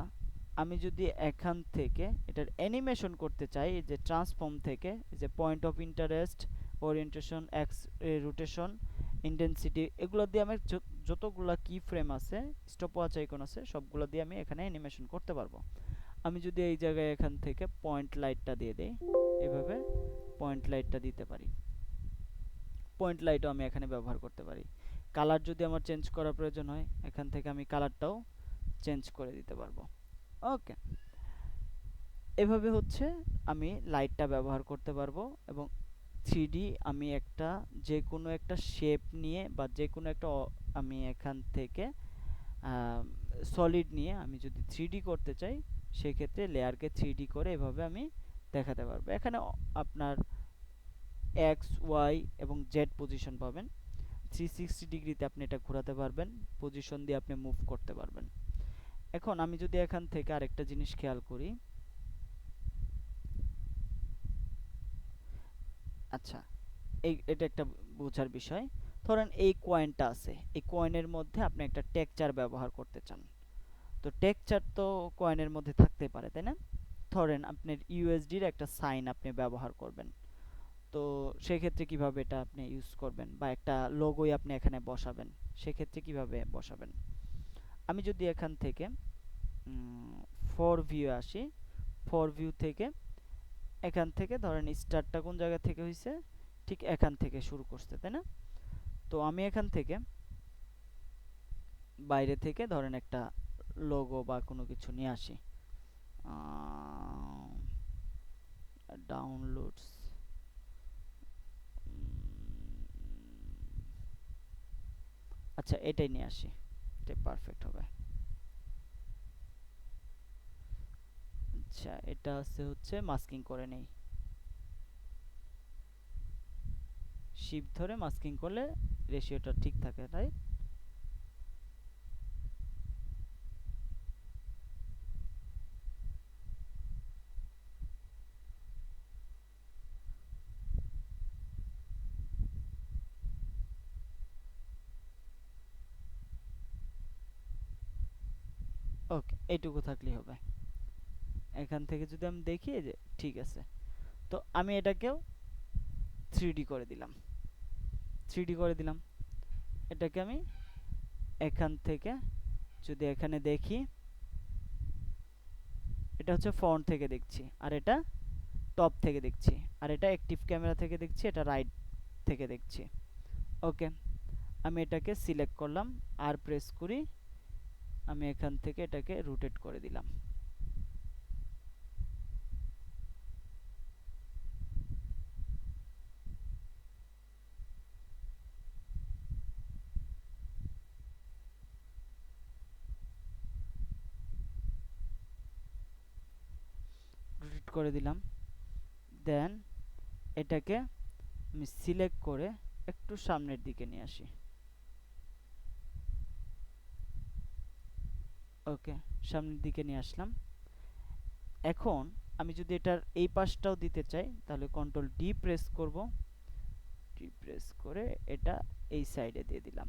আমি যদি এখান থেকে এটার অ্যানিমেশন করতে চাই, এই যে ট্রান্সফর্ম থেকে, এই যে point of interest, orientation, x rotation, intensity, এগুলো দিয়ে আমি যতগুলা কি ফ্রেম আছে, স্টপ ওয়াচ আইকন আছে, সবগুলো দিয়ে আমি এখানে অ্যানিমেশন করতে পারবো। আমি যদি এই জায়গায় এখান থেকে পয়েন্ট লাইটটা দিয়ে দেই, এভাবে পয়েন্ট লাইটটা দিতে পারি। পয়েন্ট লাইটও আমি এখানে ব্যবহার করতে পারি। কালার যদি আমার চেঞ্জ করার প্রয়োজন হয়, এখান থেকে আমি কালারটাও চেঞ্জ করে দিতে পারবো। ওকে, এভাবে হচ্ছে আমি লাইটটা ব্যবহার করতে পারবো। এবং 3D আমি যে কোনো একটা শেপ নিয়ে বা যে কোনো একটা আমি এখান থেকে সলিড নিয়ে আমি যদি 3D করতে চাই, সেক্ষেত্রে লেয়ারকে 3D করে এভাবে আমি দেখাতে পারবো। এখানে আপনার এক্স ওয়াই এবং জেড পজিশন পাবেন। 360 ডিগ্রিতে আপনি এটা ঘোরাতে পারবেন, পজিশন দিয়ে আপনি মুভ করতে পারবেন। এখন আমি যদি এখান থেকে আরেকটা জিনিস খেয়াল করি, আচ্ছা এটা একটা বোঝার বিষয়। ধরেন এই কয়েনটা আছে, এই কয়েনের মধ্যে আপনি একটা টেক্সচার ব্যবহার করতে চান। তো টেক্সচার তো কয়েনের মধ্যে থাকতে পারে, তাই না? ধরেন আপনার ইউএসডির একটা সাইন আপনি ব্যবহার করবেন, তো সেক্ষেত্রে কিভাবে এটা আপনি ইউজ করবেন, বা একটা লোগোই আপনি এখানে বসাবেন, সেক্ষেত্রে কিভাবে বসাবেন? আমি যদি এখান থেকে ফর ভিউ আসি, ফর ভিউ থেকে এখান থেকে ধরেন স্টার্টটা কোন জায়গা থেকে হয়েছে, ঠিক এখান থেকে শুরু করছে, তাই না? তো আমি এখান থেকে বাইরে থেকে ধরেন একটা লোগো বা কোনো কিছু নিয়ে আসি, ডাউনলোডস, আচ্ছা এটাই নিয়ে আসি, এটা পারফেক্ট হবে। আচ্ছা এটা হচ্ছে মাস্কিং করে নেই, শিফট ধরে মাস্কিং করলে রেশিওটা ঠিক থাকে, রাইট? ওকে, এইটুকু থাকলেই হবে। এখান থেকে যদি আমি দেখি যে ঠিক আছে, তো আমি এটাকেও 3D করে দিলাম, 3D করে দিলাম। এটাকে আমি এখান থেকে যদি এখানে দেখি, এটা হচ্ছে ফ্রন্ট থেকে দেখছি, আর এটা টপ থেকে দেখছি, আর এটা অ্যাক্টিভ ক্যামেরা থেকে দেখছি, এটা রাইট থেকে দেখছি। ওকে, আমি এটাকে সিলেক্ট করলাম আর প্রেস করি, আমি এখান থেকে এটাকে রোটেট করে দিলাম। রোটেট করে দিলাম, দেন এটাকে আমি সিলেক্ট করে একটু সামনের দিকে নিয়ে আসি। ওকে, সামনের দিকে নিয়ে আসলাম। এখন আমি যদি এটার এই পাশটাও দিতে চাই, তাহলে কন্ট্রোল ডি প্রেস করব, ডি প্রেস করে এটা এই সাইডে দিয়ে দিলাম।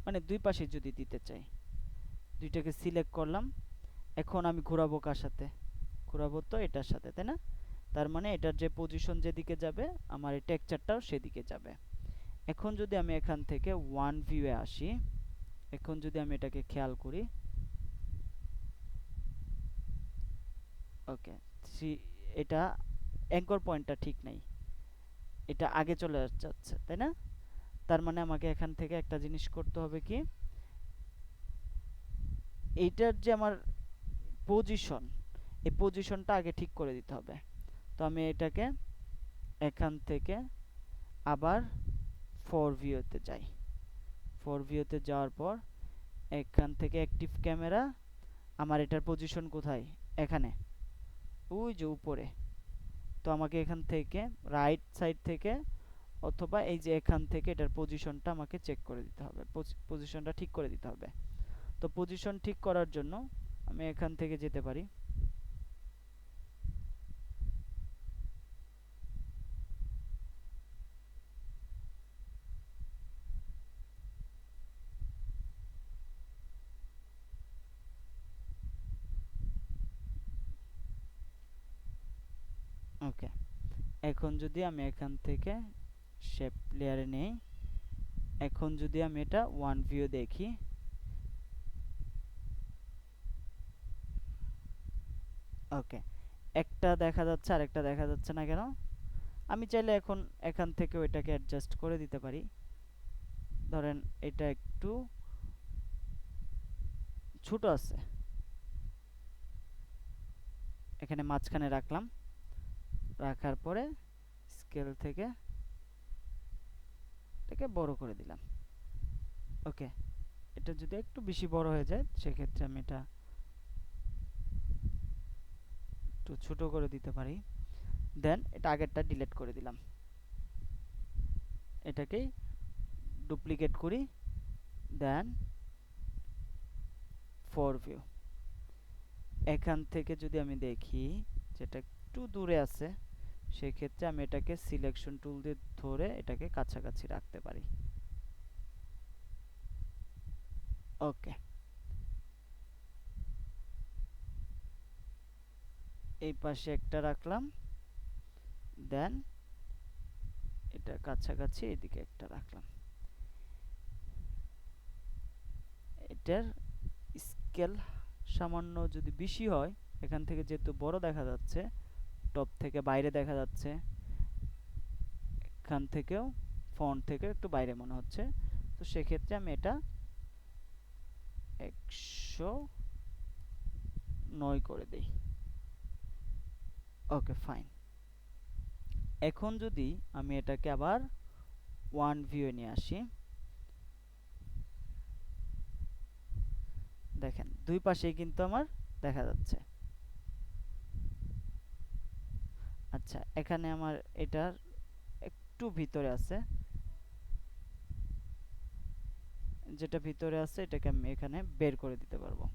মানে দুই পাশে যদি দিতে চাই, দুইটাকে সিলেক্ট করলাম। এখন আমি ঘোরাবো কার সাথে? ঘোরাবো তো এটার সাথে, তাই না? তার মানে এটার যে পজিশন যেদিকে যাবে, আমার এই টেক্সচারটাও সেদিকে যাবে। এখন যদি আমি এখান থেকে ওয়ান ভিউয়ে আসি, এখন যদি আমি এটাকে খেয়াল করি, ওকে, এটা অ্যাঙ্কর পয়েন্টটা ঠিক নাই, এটা আগে চলে যাচ্ছে, তাই না? তার মানে আমাকে এখান থেকে একটা জিনিস করতে হবে কি, এইটার যে আমার পজিশন, এই পজিশনটা আগে ঠিক করে দিতে হবে। তো আমি এটাকে এখান থেকে আবার ফর ভিউতে যাই, ফর ভিউতে যাওয়ার পর এখান থেকে অ্যাক্টিভ ক্যামেরা, আমার এটার পজিশন কোথায়? এখানে, ওই যে উপরে। তো আমাকে এখান থেকে রাইট সাইড থেকে অথবা এই যে এখান থেকে এটার পজিশনটা আমাকে চেক করে দিতে হবে, পজিশনটা ঠিক করে দিতে হবে। তো পজিশন ঠিক করার জন্য আমি এখান থেকে যেতে পারি, ওকে। এখন যদি আমি এখান থেকে শেপ লেয়ারে নেই, এখন যদি আমি এটা ওয়ান ভিউ দেখি, ওকে, একটা দেখা যাচ্ছে আর একটা দেখা যাচ্ছে না কেন? আমি চাইলে এখন এখান থেকে ওইটাকে অ্যাডজাস্ট করে দিতে পারি। ধরেন এটা একটু ছোট আছে, এখানে মাঝখানে রাখলাম, রাখার পরে স্কেল থেকে এটাকে বড় করে দিলাম। ওকে, এটা যদি একটু বেশি বড় হয়ে যায়, সেক্ষেত্রে আমি এটা একটু ছোট করে দিতে পারি। দেন এটা আগেরটা ডিলিট করে দিলাম, এটাকেই ডুপ্লিকেট করি। দেন ফর ভিউ, এখান থেকে যদি আমি দেখি যেটা একটু দূরে আছে, সেক্ষেত্রে আমি এটাকে সিলেকশন টুল দিয়ে ধরে এটাকে কাছাকাছি রাখতে পারি। ওকে, এই পাশে একটা রাখলাম, দেন এটা কাছাকাছি এদিকে একটা রাখলাম। এটার স্কেল সামান্য যদি বেশি হয়, এখান থেকে যেহেতু বড় দেখা যাচ্ছে, টপ থেকে বাইরে দেখা যাচ্ছে, এখান থেকেও ফন্ট থেকে একটু বাইরে মনে হচ্ছে, তো সেক্ষেত্রে আমি এটা 109 করে দেই। Okay fine. এখন যদি আমি এটাকে আবার ওয়ান ভিউয়ে নিয়ে আসি, দেখেন দুই পাশেই কিন্তু আমার দেখা যাচ্ছে। আচ্ছা, এখানে আমার এটার একটু ভিতরে আছে, যেটা ভিতরে আছে এটাকে আমি এখানে বের করে দিতে পারবো।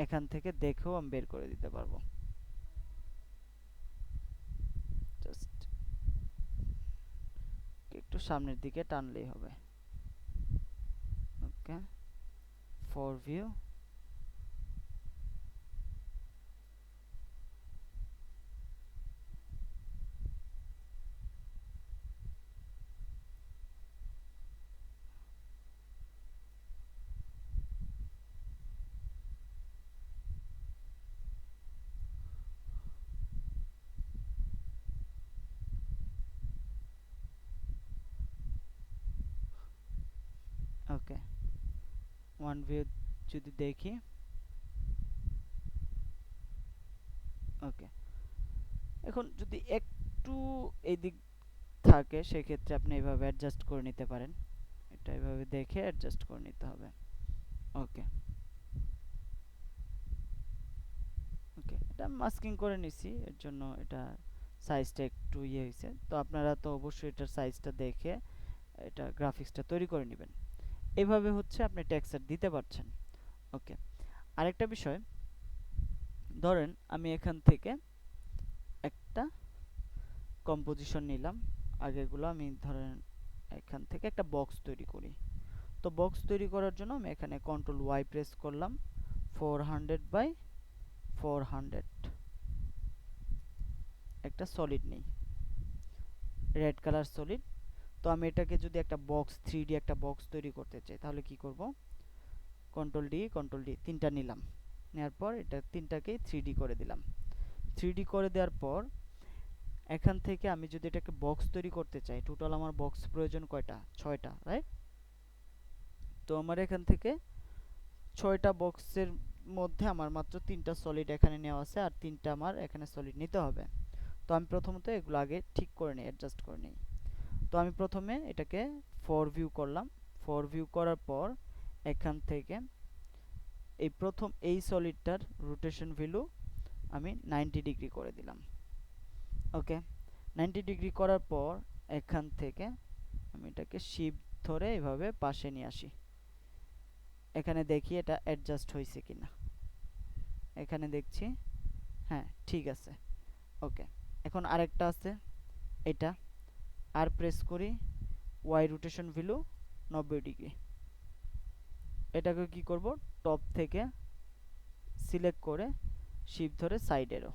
এখান থেকে দেখেও আমি বের করে দিতে পারবো। জাস্ট একটু সামনের দিকে টানলেই হবে। Okay, for view, okay one view যদি দেখি, ওকে এখন যদি একটু এদিক থাকে সেক্ষেত্রে আপনি এইভাবে অ্যাডজাস্ট করে নিতে পারেন। এটা এইভাবে দেখে অ্যাডজাস্ট করে নিতে হবে। ওকে ওকে, এটা মাস্কিং করে নিছি, এর জন্য এটা সাইজটা একটু ইয়ে হয়েছে। তো আপনারা তো অবশ্যই এটার সাইজটা দেখে এটা গ্রাফিক্সটা তৈরি করে নেবেন। এইভাবে হচ্ছে আপনি টেক্সচার দিতে পারছেন। ওকে, আরেকটা বিষয়, ধরেন আমি এখান থেকে একটা কম্পোজিশন নিলাম, আগেরগুলো আমি ধরেন এখান থেকে একটা বক্স তৈরি করি। তো বক্স তৈরি করার জন্য আমি এখানে কন্ট্রোল ওয়াই প্রেস করলাম, 400 বাই 400 একটা সলিড নেই, রেড কালার সলিড। তো আমি এটাকে যদি একটা বক্স 3D একটা বক্স তৈরি করতে চাই, তাহলে কি করব, কন্ট্রোল ডি তিনটা নিলাম, নেওয়ার পর এটা তিনটাকেই 3D করে দিলাম। 3D করে দেওয়ার পর এখান থেকে আমি যদি এটাকে বক্স তৈরি করতে চাই, টোটাল আমার বক্স প্রয়োজন কয়টা, 6টা, রাইট? তো আমার এখান থেকে 6টা বক্সের মধ্যে আমার মাত্র 3টা সলিড এখানে নেওয়া আছে, আর 3টা আমার এখানে সলিড নিতে হবে। তো আমি প্রথমত এগুলো আগে ঠিক করে নিই, অ্যাডজাস্ট করে নিই। তো আমি প্রথমে এটাকে ফর ভিউ করলাম। ফর ভিউ করার পর এখান থেকে এই প্রথম এই সলিডটার রোটেশন ভ্যালু আমি 90 ডিগ্রি করে দিলাম। ওকে, 90 ডিগ্রি করার পর এখান থেকে আমি এটাকে শিফট ধরে এভাবে পাশে নিয়ে আসি। এখানে দেখি এটা অ্যাডজাস্ট হয়েছে কিনা, এখানে দেখছি হ্যাঁ ঠিক আছে। ওকে, এখন আরেকটা আছে, এটা আর প্রেস করি, ওয়াই রোটেশন ভ্যালু 90 ডিগ্রি। এটাকে কি করব, টপ থেকে সিলেক্ট করে শিফট ধরে সাইডেরও।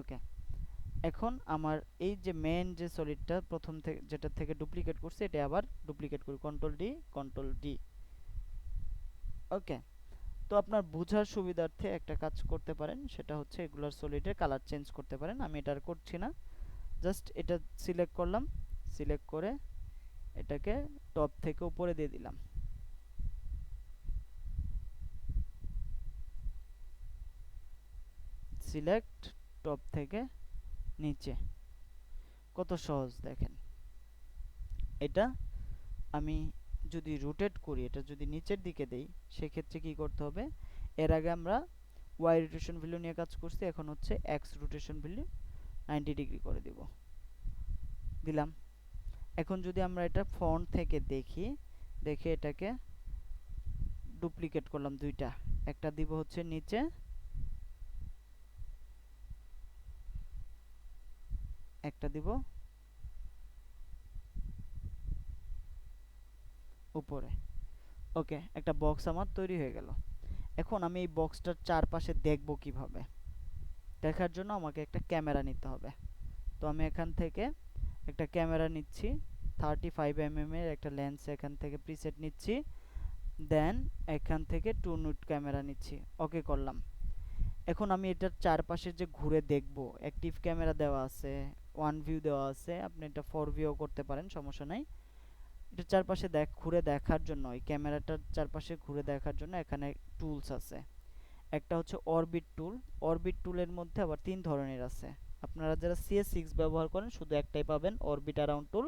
ওকে, এখন আমার এই যে মেন যে সলিডটা প্রথম থেকে যেটা থেকে ডুপ্লিকেট করছে, এটা আবার ডুপ্লিকেট করি, কন্ট্রোল ডি। ওকে, তো আপনার বোঝার সুবিধার্থে একটা কাজ করতে পারেন, সেটা হচ্ছে এগুলার সলিডের কালার চেঞ্জ করতে পারেন। আমি এটা আর করছি না, জাস্ট এটা সিলেক্ট করলাম, সিলেক্ট করে এটাকে টপ থেকে উপরে দিয়ে দিলাম। সিলেক্ট টপ থেকে নিচে, কত সহজ দেখেন। এটা আমি যদি রোটেট করি, এটা যদি নিচের দিকে দেই, সেক্ষেত্রে কি করতে হবে? এর আগে আমরা ওয়াই রোটেশন ভ্যালু নিয়ে কাজ করছি, এখন হচ্ছে এক্স রোটেশন ভ্যালু 90 ডিগ্রি করে দিব, দিলাম। এখন যদি আমরা এটা ফন্ট থেকে দেখি, দেখে এটাকে ডুপ্লিকেট করলাম দুইটা, একটা দিব হচ্ছে নিচে, একটা দিব উপরে। ওকে, একটা বক্স আমার তৈরি হয়ে গেল। এখন আমি এই বক্সটার চারপাশে দেখব কিভাবে? দেখার জন্য আমাকে একটা ক্যামেরা নিতে হবে। তো আমি এখান থেকে একটা ক্যামেরা নিচ্ছি, 35 mm এর একটা লেন্স এখান থেকে প্রিসেট নিচ্ছি, দেন এখান থেকে 2 নোট ক্যামেরা নিচ্ছি, ওকে করলাম। এখন আমি এটার চারপাশে যে ঘুরে দেখব, অ্যাক্টিভ ক্যামেরা দেওয়া আছে, ওয়ান ভিউ দেওয়া আছে, আপনি এটা 4 ভিউ করতে পারেন, সমস্যা নাই। এটার চারপাশে ঘুরে দেখার জন্য, এই ক্যামেরাটার চারপাশে ঘুরে দেখার জন্য এখানে টুলস আছে। একটা হচ্ছে অরবিট টুল। অরবিট টুলের মধ্যে আবার 3 ধরনের আছে। আপনারা যারা CS6 ব্যবহার করেন শুধু একটাই পাবেন, অরবিট অ্যারাউন্ড টুল।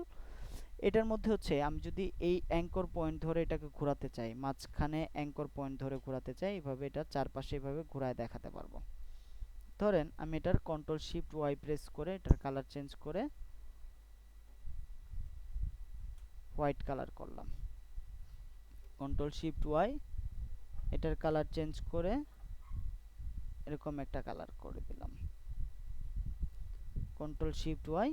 এটার মধ্যে হচ্ছে আমি যদি এই অ্যাঙ্কর পয়েন্ট ধরে এটাকে ঘোরাতে চাই, মাঝখানে অ্যাঙ্কর পয়েন্ট ধরে ঘোরাতে চাই, এইভাবে এটা চারপাশে এইভাবে ঘোরায় দেখাতে পারবো। ধরেন আমি এটার Ctrl+Shift+Y প্রেস করে এটার কালার চেঞ্জ করে হোয়াইট কালার করলাম। Ctrl+Shift+Y, এটার কালার চেঞ্জ করে এরকম একটা কালার করে দিলাম। Ctrl+Shift+Y,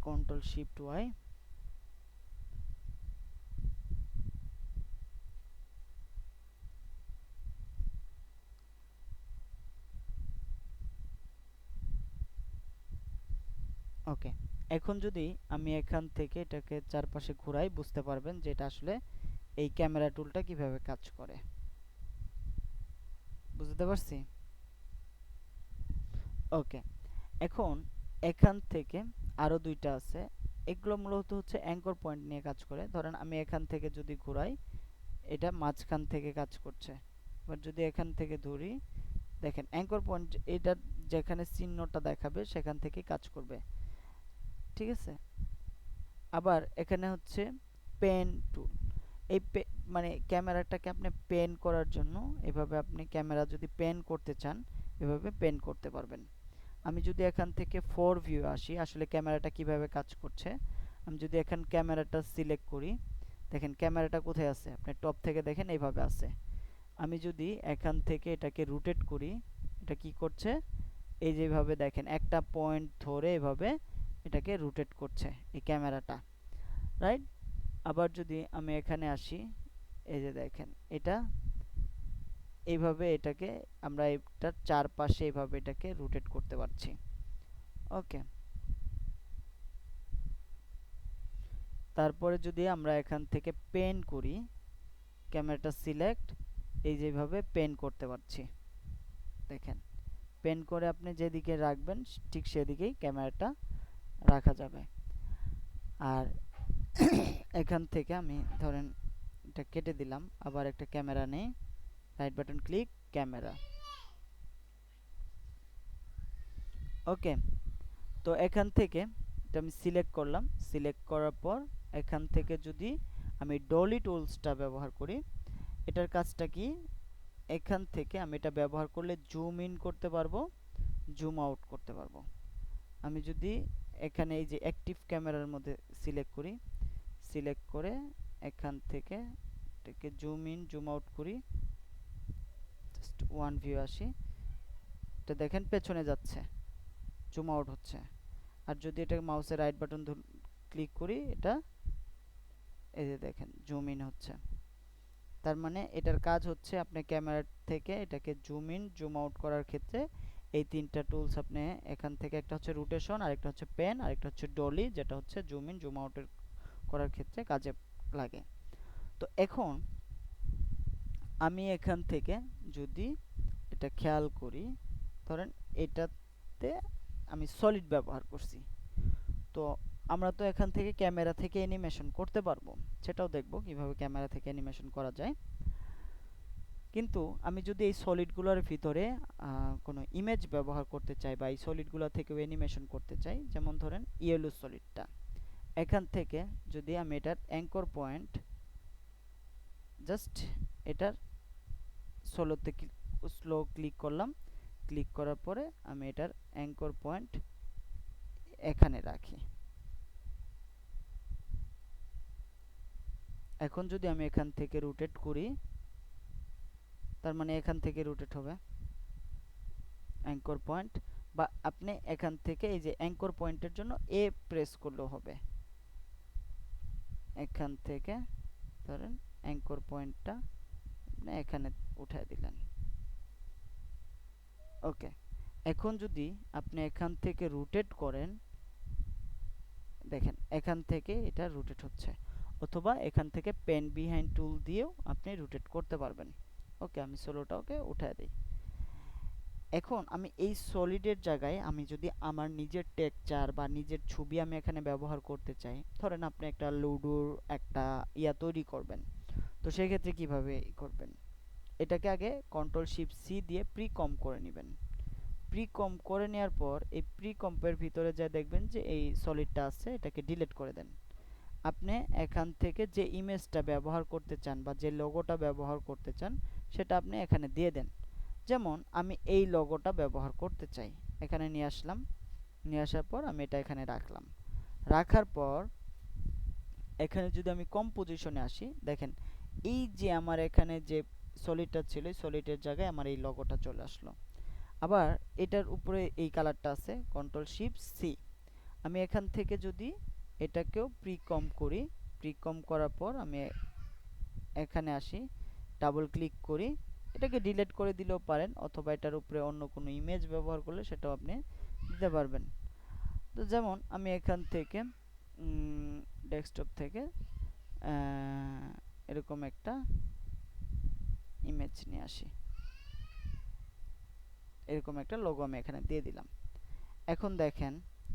Ctrl+Shift+Y, ওকে। এখন যদি আমি এখান থেকে এটাকে চারপাশে ঘোরাই, বুঝতে পারবেন যে এটা আসলে এই ক্যামেরা টুলটা কিভাবে কাজ করে। বুঝতে পারছি? ওকে। এখন এখান থেকে আরো দুইটা আছে, এগুলো মূলত হচ্ছে অ্যাঙ্কর পয়েন্ট নিয়ে কাজ করে। ধরেন আমি এখান থেকে যদি ঘোরাই, এটা মাঝখান থেকে কাজ করছে। এবার যদি এখান থেকে ধরি, দেখেন অ্যাঙ্কর পয়েন্ট এটা যেখানে চিহ্নটা দেখাবে সেখান থেকে কাজ করবে, ঠিক আছে? আবার এখানে হচ্ছে পেন টুল। এই মানে ক্যামেরাটাকে আপনি পেন করার জন্য, এভাবে আপনি ক্যামেরা যদি পেন করতে চান, এভাবে পেন করতে পারবেন। আমি যদি এখান থেকে 4 ভিউ আসি, আসলে ক্যামেরাটা কিভাবে কাজ করছে, আমি যদি এখান ক্যামেরাটা সিলেক্ট করি, দেখেন ক্যামেরাটা কোথায় আছে, আপনি টপ থেকে দেখেন এইভাবে আছে। আমি যদি এখান থেকে এটাকে রোটেট করি, এটা কি করছে, এই যেভাবে দেখেন একটা পয়েন্ট ধরে এভাবে এটাকে রোটেট করছে এই ক্যামেরাটা, রাইট? আবার যদি আমি এখানে আসি, এই যে দেখেন এটা এইভাবে এটাকে আমরা এটার চারপাশে এইভাবে এটাকে রোটেট করতে পারছি। ওকে, তারপরে যদি আমরা এখান থেকে পেন করি, ক্যামেরাটা সিলেক্ট, এই যেভাবে পেন করতে পারছি, দেখেন পেন করে আপনি যেদিকে রাখবেন ঠিক সেদিকেই ক্যামেরাটা রাখা যাবে। আর এখান থেকে আমি ধরেন এটা কেটে দিলাম, আবার একটা ক্যামেরা নেই, রাইট বাটন ক্লিক, ক্যামেরা। ওকে, তো এখান থেকে এটা আমি সিলেক্ট করলাম, সিলেক্ট করার পর এখান থেকে যদি আমি ডলি টুলসটা ব্যবহার করি, এটার কাজটা কি, এখান থেকে আমি এটা ব্যবহার করলে জুম ইন করতে পারবো, জুম আউট করতে পারবো। আমি যদি এখানে এই যে অ্যাক্টিভ ক্যামেরার মধ্যে সিলেক্ট করি, সিলেক্ট করে এখান থেকে এটাকে জুম ইন জুম আউট করি, জাস্ট ওয়ান ভিউ আসি, এটা দেখেন পেছনে যাচ্ছে, জুম আউট হচ্ছে। আর যদি এটা মাউসের রাইট বাটন ক্লিক করি, এটা এই যে দেখেন জুম ইন হচ্ছে। তার মানে এটার কাজ হচ্ছে আপনি ক্যামেরা থেকে এটাকে জুম ইন জুম আউট করার ক্ষেত্রে এই তিনটা টুলস আপনি এখান থেকে, একটা হচ্ছে রোটেশন, আরেকটা হচ্ছে পেন, আরেকটা হচ্ছে ডলি, যেটা হচ্ছে জুম ইন জুম আউটের করার ক্ষেত্রে কাজে লাগে। তো এখন আমি এখান থেকে যদি এটা খেয়াল করি, ধরেন এটাতে আমি সলিড ব্যবহার করছি, তো আমরা তো এখান থেকে ক্যামেরা থেকে অ্যানিমেশন করতে পারবো, সেটাও দেখবো কিভাবে ক্যামেরা থেকে অ্যানিমেশন করা যায়। কিন্তু আমি যদি এই সলিডগুলোর ভিতরে কোনো ইমেজ ব্যবহার করতে চাই বা এই সলিডগুলো থেকেও অ্যানিমেশন করতে চাই, যেমন ধরেন ইয়েলো সলিডটা, এখান থেকে যদি আমি এটার অ্যাঙ্কর পয়েন্ট জাস্ট এটার স্লো ক্লিক করলাম, ক্লিক করার পরে আমি এটার অ্যাঙ্কর পয়েন্ট এখানে রাখি। এখন যদি আমি এখান থেকে রোটেট করি, তার মানে এখান থেকে রোটেট হবে অ্যাঙ্কর পয়েন্ট, বা আপনি এখান থেকে এই যে অ্যাঙ্কর পয়েন্টের জন্য এ প্রেস করলেও হবে। এখান থেকে ধরেন অ্যাঙ্কর পয়েন্টটা আপনি এখানে উঠায় দিলেন। ওকে, এখন যদি আপনি এখান থেকে রোটেট করেন, দেখেন এখান থেকে এটা রোটেট হচ্ছে, অথবা এখান থেকে পেন বিহাইন্ড টুল দিয়েও আপনি রোটেট করতে পারবেন। ওকে, আমি সোলোটাকে উঠায় দিই। এখন আমি এই সলিডের জায়গায় আমি যদি আমার নিজের টেক্সচার বা নিজের ছবি আমি এখানে ব্যবহার করতে চাই, ধরেন আপনি একটা লুডোর একটা তৈরি করবেন, তো সেই ক্ষেত্রে কিভাবে করবেন? এটাকে আগে কন্ট্রোল শিফট সি দিয়ে প্রি কম করে নেবেন। প্রি কম করে নেওয়ার পর এই প্রি কম্পের ভিতরে যা দেখবেন যে এই সলিডটা আছে, এটাকে ডিলিট করে দেন। আপনি এখান থেকে যে ইমেজটা ব্যবহার করতে চান বা যে লোগোটা ব্যবহার করতে চান, সেটা আপনি এখানে দিয়ে দেন। যেমন আমি এই লোগোটা ব্যবহার করতে চাই, এখানে নিয়ে আসলাম, নিয়ে আসার পর আমি এটা এখানে রাখলাম। রাখার পর এখানে যদি আমি কম্পোজিশনে আসি, দেখেন এই যে আমার এখানে যে সলিডটা ছিল, এই সলিডের জায়গায় আমার এই লোগোটা চলে আসলো। আবার এটার উপরে এই কালারটা আছে, কন্ট্রোল শিফট সি। আমি এখান থেকে যদি এটাকেও প্রিকম করি, প্রিকম করার পর আমি এখানে আসি, ডাবল ক্লিক করি, এটাকে ডিলিট করে দিলেও পারেন, অথবা এটার উপরে অন্য কোনো ইমেজ ব্যবহার করলে সেটাও আপনি দিতে পারবেন। তো যেমন আমি এখান থেকে ডেস্কটপ থেকে এরকম একটা ইমেজ নিয়ে আসি, এরকম একটা লোগো আমি এখানে দিয়ে দিলাম। এখন দেখেন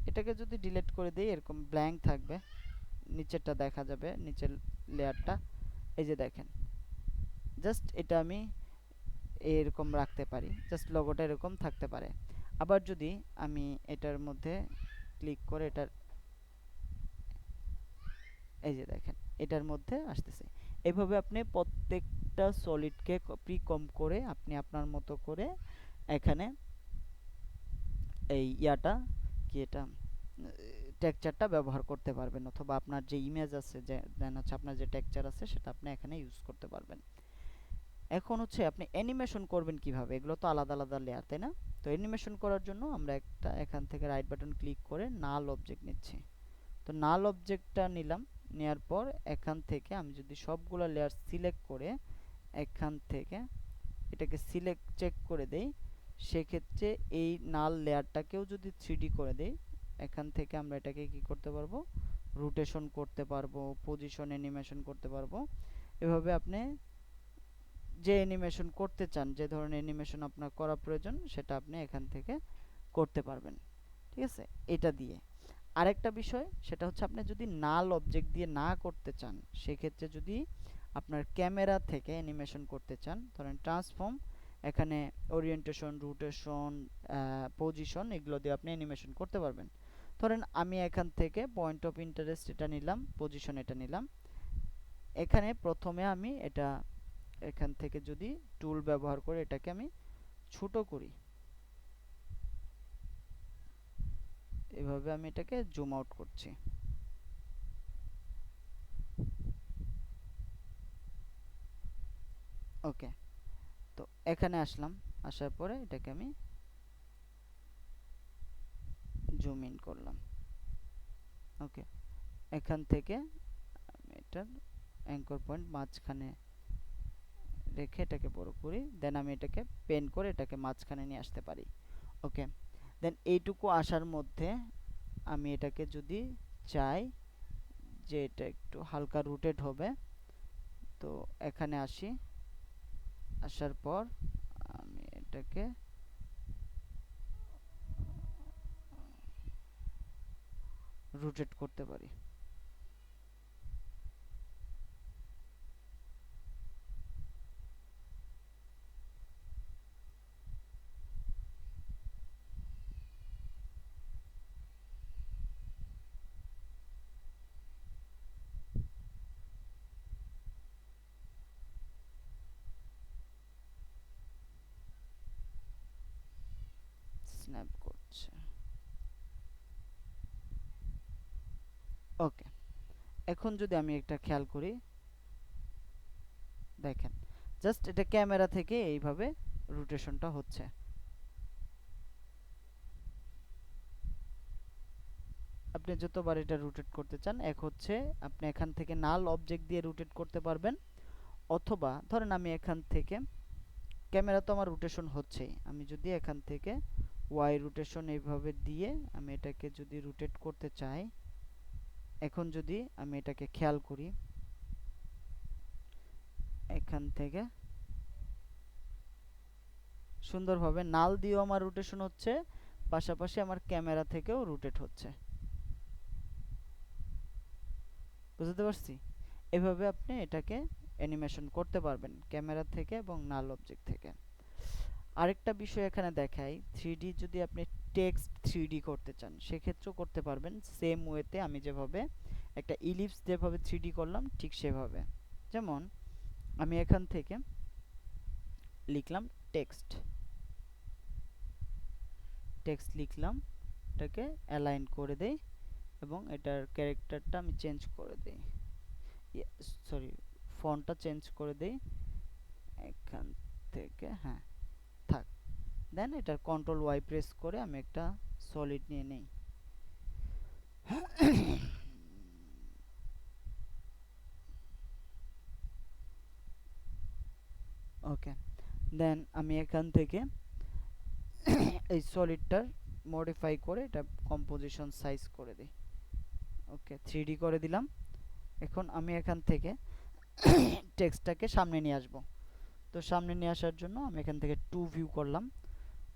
এটাকে যদি ডিলিট করে দিই, এরকম ব্ল্যাঙ্ক থাকবে, নিচেরটা দেখা যাবে, নিচের লেয়ারটা এই যে দেখেন। জাস্ট এটা আমি এরকম রাখতে পারি, জাস্ট লোগোটা এরকম থাকতে পারে। আবার যদি আমি এটার মধ্যে ক্লিক করে এটার এই যে দেখেন এটার মধ্যে আসতেছে। এইভাবে আপনি প্রত্যেকটা সলিডকে প্রি কম করে আপনি আপনার মতো করে এখানে এই কি এটা টেক্সচারটা ব্যবহার করতে পারবেন, অথবা আপনার যে ইমেজ আছে, যে দেন হচ্ছে আপনার যে টেক্সচার আছে, সেটা আপনি এখানে ইউজ করতে পারবেন। এখন হচ্ছে আপনি অ্যানিমেশন করবেন কিভাবে, এগুলো তো আলাদা আলাদা লেয়ার, তাই না? তো অ্যানিমেশন করার জন্য আমরা একটা এখান থেকে রাইট বাটন ক্লিক করে নাল অবজেক্ট নিচ্ছি। তো নাল অবজেক্টটা নিলাম, নেওয়ার পর এখান থেকে আমি যদি সবগুলো লেয়ার সিলেক্ট করে এখান থেকে এটাকে সিলেক্ট চেক করে দেই, সেক্ষেত্রে এই নাল লেয়ারটাকেও যদি 3D করে দেই, এখান থেকে আমরা এটাকে কি করতে পারবো, রোটেশন করতে পারবো, পজিশন অ্যানিমেশন করতে পারবো। এভাবে আপনি যে অ্যানিমেশন করতে চান, যে ধরনের অ্যানিমেশন আপনার করা প্রয়োজন, সেটা আপনি এখান থেকে করতে পারবেন। ঠিক আছে, এটা দিয়ে আরেকটা বিষয়, সেটা হচ্ছে আপনি যদি নাল অবজেক্ট দিয়ে না করতে চান, সেক্ষেত্রে যদি আপনার ক্যামেরা থেকে অ্যানিমেশন করতে চান, ধরেন ট্রান্সফর্ম, এখানে ওরিয়েন্টেশন, রোটেশন, পজিশন, এগুলো দিয়ে আপনি অ্যানিমেশন করতে পারবেন। ধরেন আমি এখান থেকে পয়েন্ট অফ ইন্টারেস্ট এটা নিলাম, পজিশন এটা নিলাম। এখানে প্রথমে আমি এটা এখান থেকে যদি টুল ব্যবহার করে এটাকে আমি ছোট করি, এভাবে আমি এটাকে জুম আউট করছি। ওকে, তো এখানে আসলাম, আসার পরে এটাকে আমি জুম ইন করলাম। ওকে, এখান থেকে আমি এটার অ্যাঙ্কর পয়েন্ট মাঝখানে রেখে এটাকে বড় করি, দেন আমি এটাকে পেন করে এটাকে মাঝখানে নিয়ে আসতে পারি। ওকে, দেন এইটুকু আসার মধ্যে আমি এটাকে যদি চাই যে এটা একটু হালকা রোটেট হবে, তো এখানে আসি, আসার পর আমি এটাকে রোটেট করতে পারি। স্ন্যাপ করছে। ওকে, এখন যদি আমি একটা খেয়াল করি, দেখেন জাস্ট এটা ক্যামেরা থেকে এইভাবে রোটেশনটা হচ্ছে। আপনি যতবার এটা রোটেট করতে চান, এক হচ্ছে আপনি এখান থেকে নাল অবজেক্ট দিয়ে রোটেট করতে পারবেন, অথবা ধরেন আমি এখান থেকে, ক্যামেরা তো আমার রোটেশন হচ্ছেই, আমি যদি এখান থেকে ওয়াই রোটেশন এইভাবে দিয়ে আমি এটাকে যদি রোটেট করতে চাই, এখন যদি আমি এটাকে খেয়াল করি, এখান থেকে সুন্দরভাবে নাল দিয়েও আমার রোটেশন হচ্ছে, পাশাপাশি আমার ক্যামেরা থেকেও রোটেট হচ্ছে। বুঝতে পারছি? এভাবে আপনি এটাকে অ্যানিমেশন করতে পারবেন ক্যামেরা থেকে এবং নাল অবজেক্ট থেকে। আরেকটা বিষয় এখানে দেখাই, 3D যদি আপনি টেক্সট 3D করতে চান সেক্ষেত্রেও করতে পারবেন সেম ওয়েতে, আমি যেভাবে একটা ইলিপস যেভাবে 3D করলাম ঠিক সেভাবে। যেমন আমি এখান থেকে লিখলাম টেক্সট, টেক্সট লিখলাম, এটাকে অ্যালাইন করে দেই এবং এটার ক্যারেক্টারটা আমি চেঞ্জ করে দেই, সরি ফন্টটা চেঞ্জ করে দেই এখান থেকে, হ্যাঁ থাক। দেন এটার কন্ট্রোল ওয়াই প্রেস করে আমি একটা সলিড নিয়ে নেই। ওকে, দেন আমি এখান থেকে এই সলিডটার মডিফাই করে এটা কম্পোজিশন সাইজ করে দিই। ওকে, 3D করে দিলাম। এখন আমি এখান থেকে টেক্সটটাকে সামনে নিয়ে আসব। তো সামনে নিয়ে আসার জন্য আমি এখান থেকে টু ভিউ করলাম,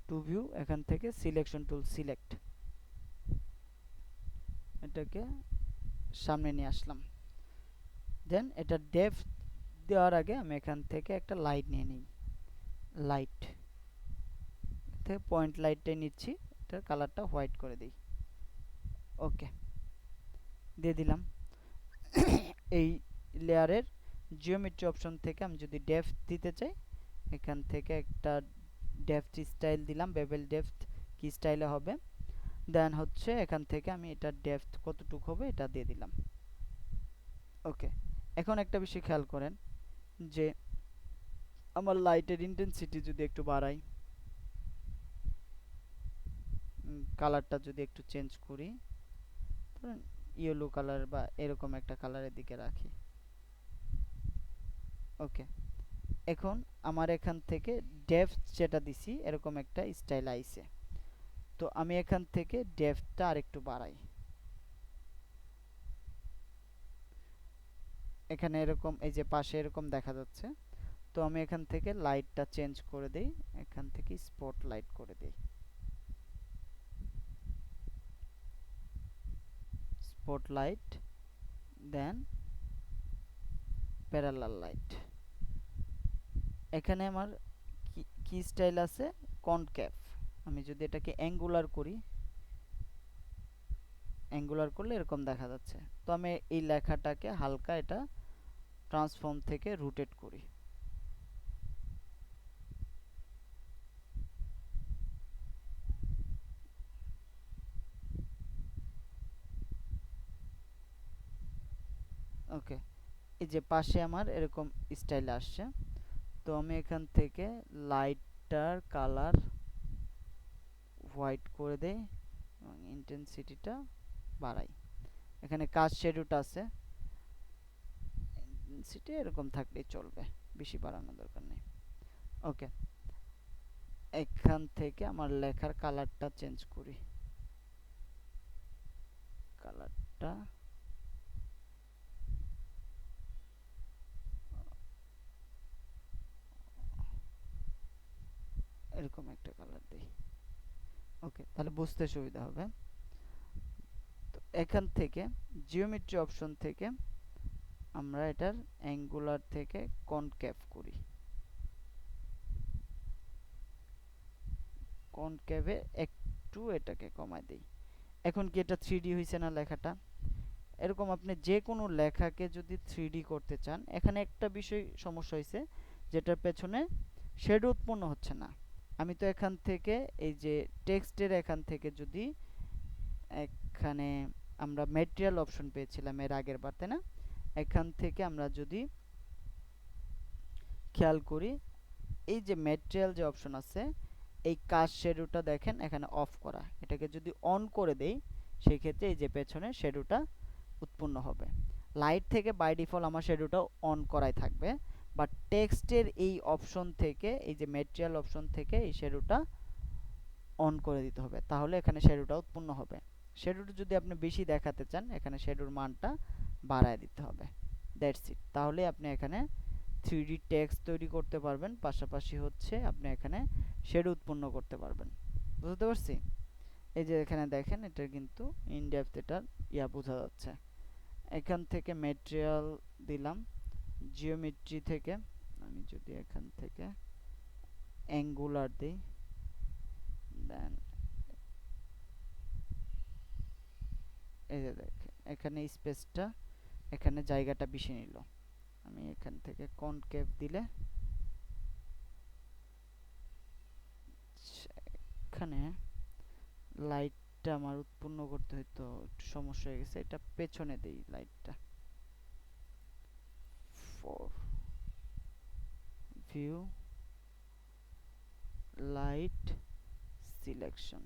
টু ভিউ, এখান থেকে সিলেকশন টুল সিলেক্ট, এটাকে সামনে নিয়ে আসলাম। দেন এটা ডেপথ দেওয়ার আগে আমি এখান থেকে একটা লাইট নিয়ে নিই, লাইট থেকে পয়েন্ট লাইটটাই নিচ্ছি, এটার কালারটা হোয়াইট করে দিই। ওকে, দিয়ে দিলাম। এই লেয়ারের জিওমেট্রি অপশন থেকে আমি যদি ডেপথ দিতে চাই, এখান থেকে একটা ডেপথ স্টাইল দিলাম, বেভেল ডেপথ কি স্টাইলে হবে। দেন হচ্ছে এখান থেকে আমি এটা ডেপথ কতটুকু হবে এটা দিয়ে দিলাম। ওকে, এখন একটা বিষয় খেয়াল করেন যে আমার লাইটের ইন্টেন্সিটি যদি একটু বাড়াই, কালারটা যদি একটু চেঞ্জ করি, ধরেন ইয়েলো কালার বা এরকম একটা কালারের দিকে রাখি। ওকে, এখন আমার এখান থেকে ডেপথ যেটা দিছি এরকম একটা স্টাইল আইছে, তো আমি এখান থেকে ডেপথটা আরেকটু বাড়াই, এখানে এরকম এই যে পাশে এরকম দেখা যাচ্ছে। তো আমি এখান থেকে লাইটটা চেঞ্জ করে দেই, এখান থেকে স্পট লাইট করে দেই, স্পট লাইট, দেন প্যারালাল লাইট। এখানে আমার কি স্টাইল আছে, কনকেভ। আমি যদি এটাকে অ্যাঙ্গুলার করি, অ্যাঙ্গুলার করলে এরকম দেখা যাচ্ছে। তো আমি এই লেখাটাকে হালকা এটা ট্রান্সফর্ম থেকে রোটেট করি। ওকে, এই যে পাশে আমার এরকম স্টাইল আসছে। তো আমি এখান থেকে লাইটটার কালার হোয়াইট করে দেই এবং ইন্টেন্সিটিটা বাড়াই। এখানে কাজ শেডোটা আছে, ইন্টেন্সিটি এরকম থাকলেই চলবে, বেশি বাড়ানোর দরকার নেই। ওকে, এখান থেকে আমার লেখার কালারটা চেঞ্জ করি, কালারটা এরকম একটা কালার দেই। ওকে, তাহলে বুঝতে সুবিধা হবে। তো এখান থেকে জিওমেট্রি অপশন থেকে আমরা এটার অ্যাঙ্গুলার থেকে কনকেভ করি, কনকেভে একটু এটাকে কমায় দেই। এখন কি এটা 3D হয়েছে না লেখাটা? এরকম আপনি যে কোনো লেখাকে যদি 3D করতে চান, এখানে একটা বিষয় সমস্যা হয়েছে, যেটার পেছনে শেডো উৎপন্ন হচ্ছে না। আমি তো এখান থেকে এই যে টেক্সটের এখান থেকে যদি এখানে আমরা ম্যাটেরিয়াল অপশন পেয়েছিলাম এর আগের বার, তাই না? এখান থেকে আমরা যদি খেয়াল করি, এই যে ম্যাটেরিয়াল যে অপশন আছে, এই কাজ শ্যাডোটা দেখেন এখানে অফ করা, এটাকে যদি অন করে দেই সেই ক্ষেত্রে এই যে পেছনে শ্যাডোটা উৎপন্ন হবে। লাইট থেকে বাই ডিফল্ট আমার শ্যাডোটা অন করাই থাকবে, বাট টেক্সটের এই অপশন থেকে, এই যে ম্যাটেরিয়াল অপশন থেকে এই শ্যাডোটা অন করে দিতে হবে, তাহলে এখানে শ্যাডোটা উৎপন্ন হবে। শ্যাডোটা যদি আপনি বেশি দেখাতে চান, এখানে শ্যাডোর মানটা বাড়ায় দিতে হবে। That's it. তাহলে আপনি এখানে 3D টেক্সট তৈরি করতে পারবেন, পাশাপাশি হচ্ছে আপনি এখানে শ্যাডো উৎপন্ন করতে পারবেন। বুঝতে পারছি? এই যে এখানে দেখেন, এটা কিন্তু ইন ডেপথ এটার বোঝা যাচ্ছে। এখান থেকে ম্যাটেরিয়াল দিলাম, জিওমেট্রি থেকে আমি যদি এখান থেকে অ্যাঙ্গুলার দিই, দেন এই যে দেখেন এখানে স্পেসটা, এখানে জায়গাটা বেশি নিল। আমি এখান থেকে কনকেভ দিলে এখানে লাইটটা আমার উৎপন্ন করতে হয়তো একটু সমস্যা হয়ে গেছে, এটা পেছনে দেই লাইটটা। ফর ভিউ লাইট সিলেকশন,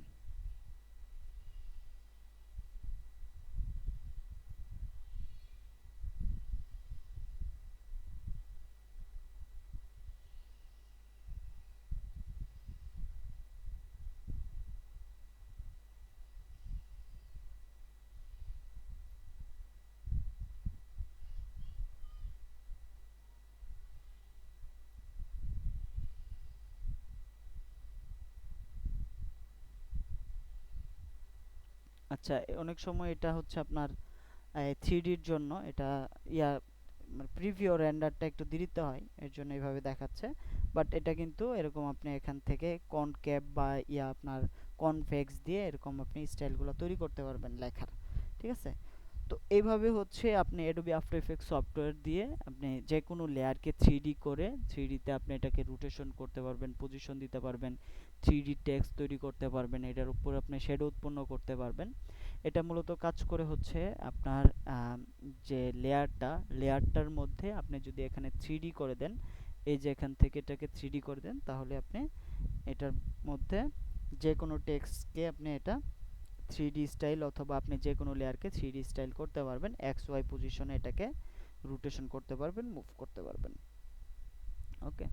আচ্ছা। অনেক সময় এটা হচ্ছে আপনার 3Dর জন্য এটা ইয়া মানে প্রিভিউ রেন্ডারটা একটু দেরিতে হয়, এর জন্য এইভাবে দেখাচ্ছে। বাট এটা কিন্তু এরকম আপনি এখান থেকে কনকেভ বা আপনার কনভেক্স দিয়ে এরকম আপনি স্টাইলগুলো তৈরি করতে পারবেন লেখার। ঠিক আছে? তো এইভাবে হচ্ছে আপনি অ্যাডোবি আফটার ইফেক্টস সফটওয়্যার দিয়ে আপনি যে কোনো লেয়ারকে 3D করে 3Dতে আপনি এটাকে রোটেশন করতে পারবেন, পজিশন দিতে পারবেন, 3D টেক্সট তৈরি করতে পারবেন, এটার উপর আপনি শ্যাডো উৎপন্ন করতে পারবেন। এটা মূলত কাজ করে হচ্ছে আপনার যে লেয়ারটার মধ্যে আপনি যদি এখানে 3D করে দেন, এই যে এখান থেকে এটাকে 3D করে দেন, তাহলে আপনি এটার মধ্যে যে কোনো টেক্সটকে আপনি এটা 3D স্টাইল অথবা আপনি যে কোনো লেয়ারকে 3D স্টাইল করতে পারবেন, এক্স ওয়াই পজিশনে এটাকে রোটেশন করতে পারবেন, মুভ করতে পারবেন। ওকে,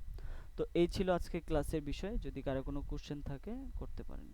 তো এই ছিল আজকে ক্লাসের বিষয়। যদি কারো কোনো কোশ্চেন থাকে করতে পারেন।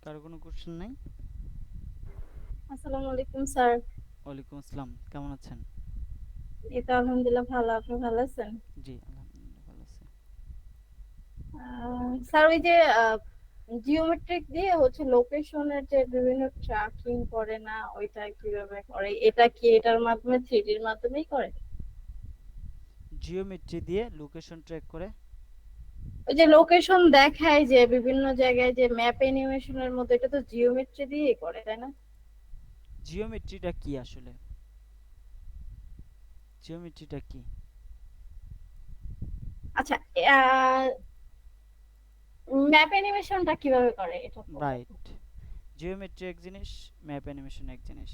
কারো কোনো কোশ্চেন নাই? আসসালামু আলাইকুম স্যার। ওয়ালাইকুম আসসালাম, কেমন আছেন? এই তো আলহামদুলিল্লাহ ভালো, আপনি ভালো আছেন? জি আলহামদুলিল্লাহ ভালো আছি। স্যার ওই যে জিওমেট্রিক দিয়ে হচ্ছে লোকেশনের যে বিভিন্ন ট্র্যাকিং করে না, ওইটা কিভাবে করে? এটা কি এটার মাধ্যমে 3D-র মাধ্যমেই করে? জিওমেট্রি দিয়ে লোকেশন ট্র্যাক করে? ওই যে লোকেশন দেখায় যে বিভিন্ন জায়গায় যে ম্যাপ অ্যানিমেশনের মধ্যে, এটা তো জিওমেট্রি দিয়েই করে, তাই না? জিওমেট্রিটা কি আসলে? জিওমেট্রিটা কি? আচ্ছা, ম্যাপ অ্যানিমেশনটা কিভাবে করে এটা বলবেন? রাইট, জিওমেট্রি এক জিনিস, ম্যাপ অ্যানিমেশন এক জিনিস।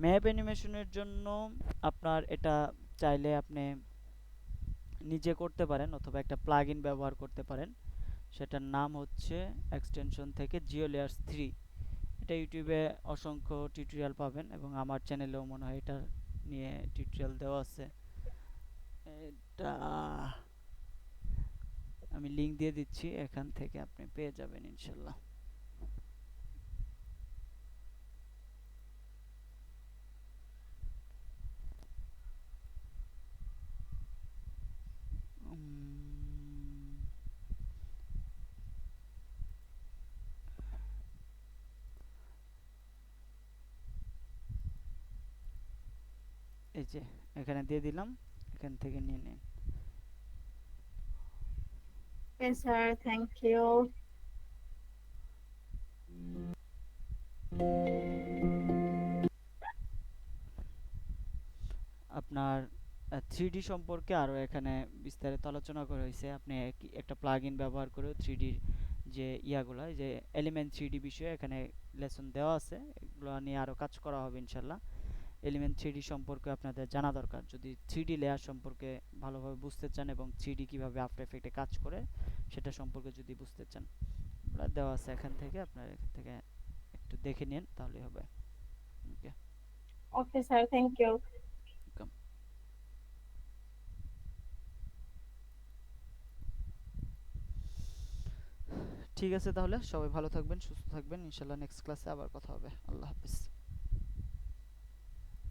ম্যাপ অ্যানিমেশনের জন্য আপনার এটা চাইলে আপনি নিজে করতে পারেন অথবা একটা প্লাগইন ব্যবহার করতে পারেন। সেটার নাম হচ্ছে এক্সটেনশন থেকে জিও লেয়ার্স 3। এটা ইউটিউবে অসংখ্য টিউটোরিয়াল পাবেন এবং আমার চ্যানেলেও মনে হয় এটা নিয়ে টিউটোরিয়াল দেওয়া আছে। এটা আমি লিংক দিয়ে দিচ্ছি, এখান থেকে আপনি পেয়ে যাবেন ইনশাল্লাহ। এই যে এখানে দিয়ে দিলাম, এখান থেকে নিয়ে নিন। Okay sir, thank you. আপনার 3D সম্পর্কে আরো এখানে বিস্তারিত আলোচনা করা হয়েছে। আপনি একটা প্লাগইন ব্যবহার করে 3D যে ইয়াগুলা, যে এলিমেন্ট 3D বিষয়ে এখানে লেসন দেওয়া আছে, এগুলো নিয়ে আরো কাজ করা হবে ইনশাল্লাহ। এলিমেন্ট 3D সম্পর্কে আপনাদের জানা দরকার যদি 3D লেয়ার সম্পর্কে ভালোভাবে বুঝতে চান, এবং 3D কিভাবে আফটার এফেক্টে কাজ করে সেটা সম্পর্কে যদি বুঝতে চান, ওগুলা দেওয়া আছে এখান থেকে, আপনারা এখান থেকে একটু দেখে নিন তাহলেই হবে। Okay, okay sir, thank you. Welcome. ঠিক আছে, তাহলে সবাই ভালো থাকবেন, সুস্থ থাকবেন, ইনশাল্লাহ নেক্সট ক্লাসে আবার কথা হবে। আল্লাহ হাফিজ।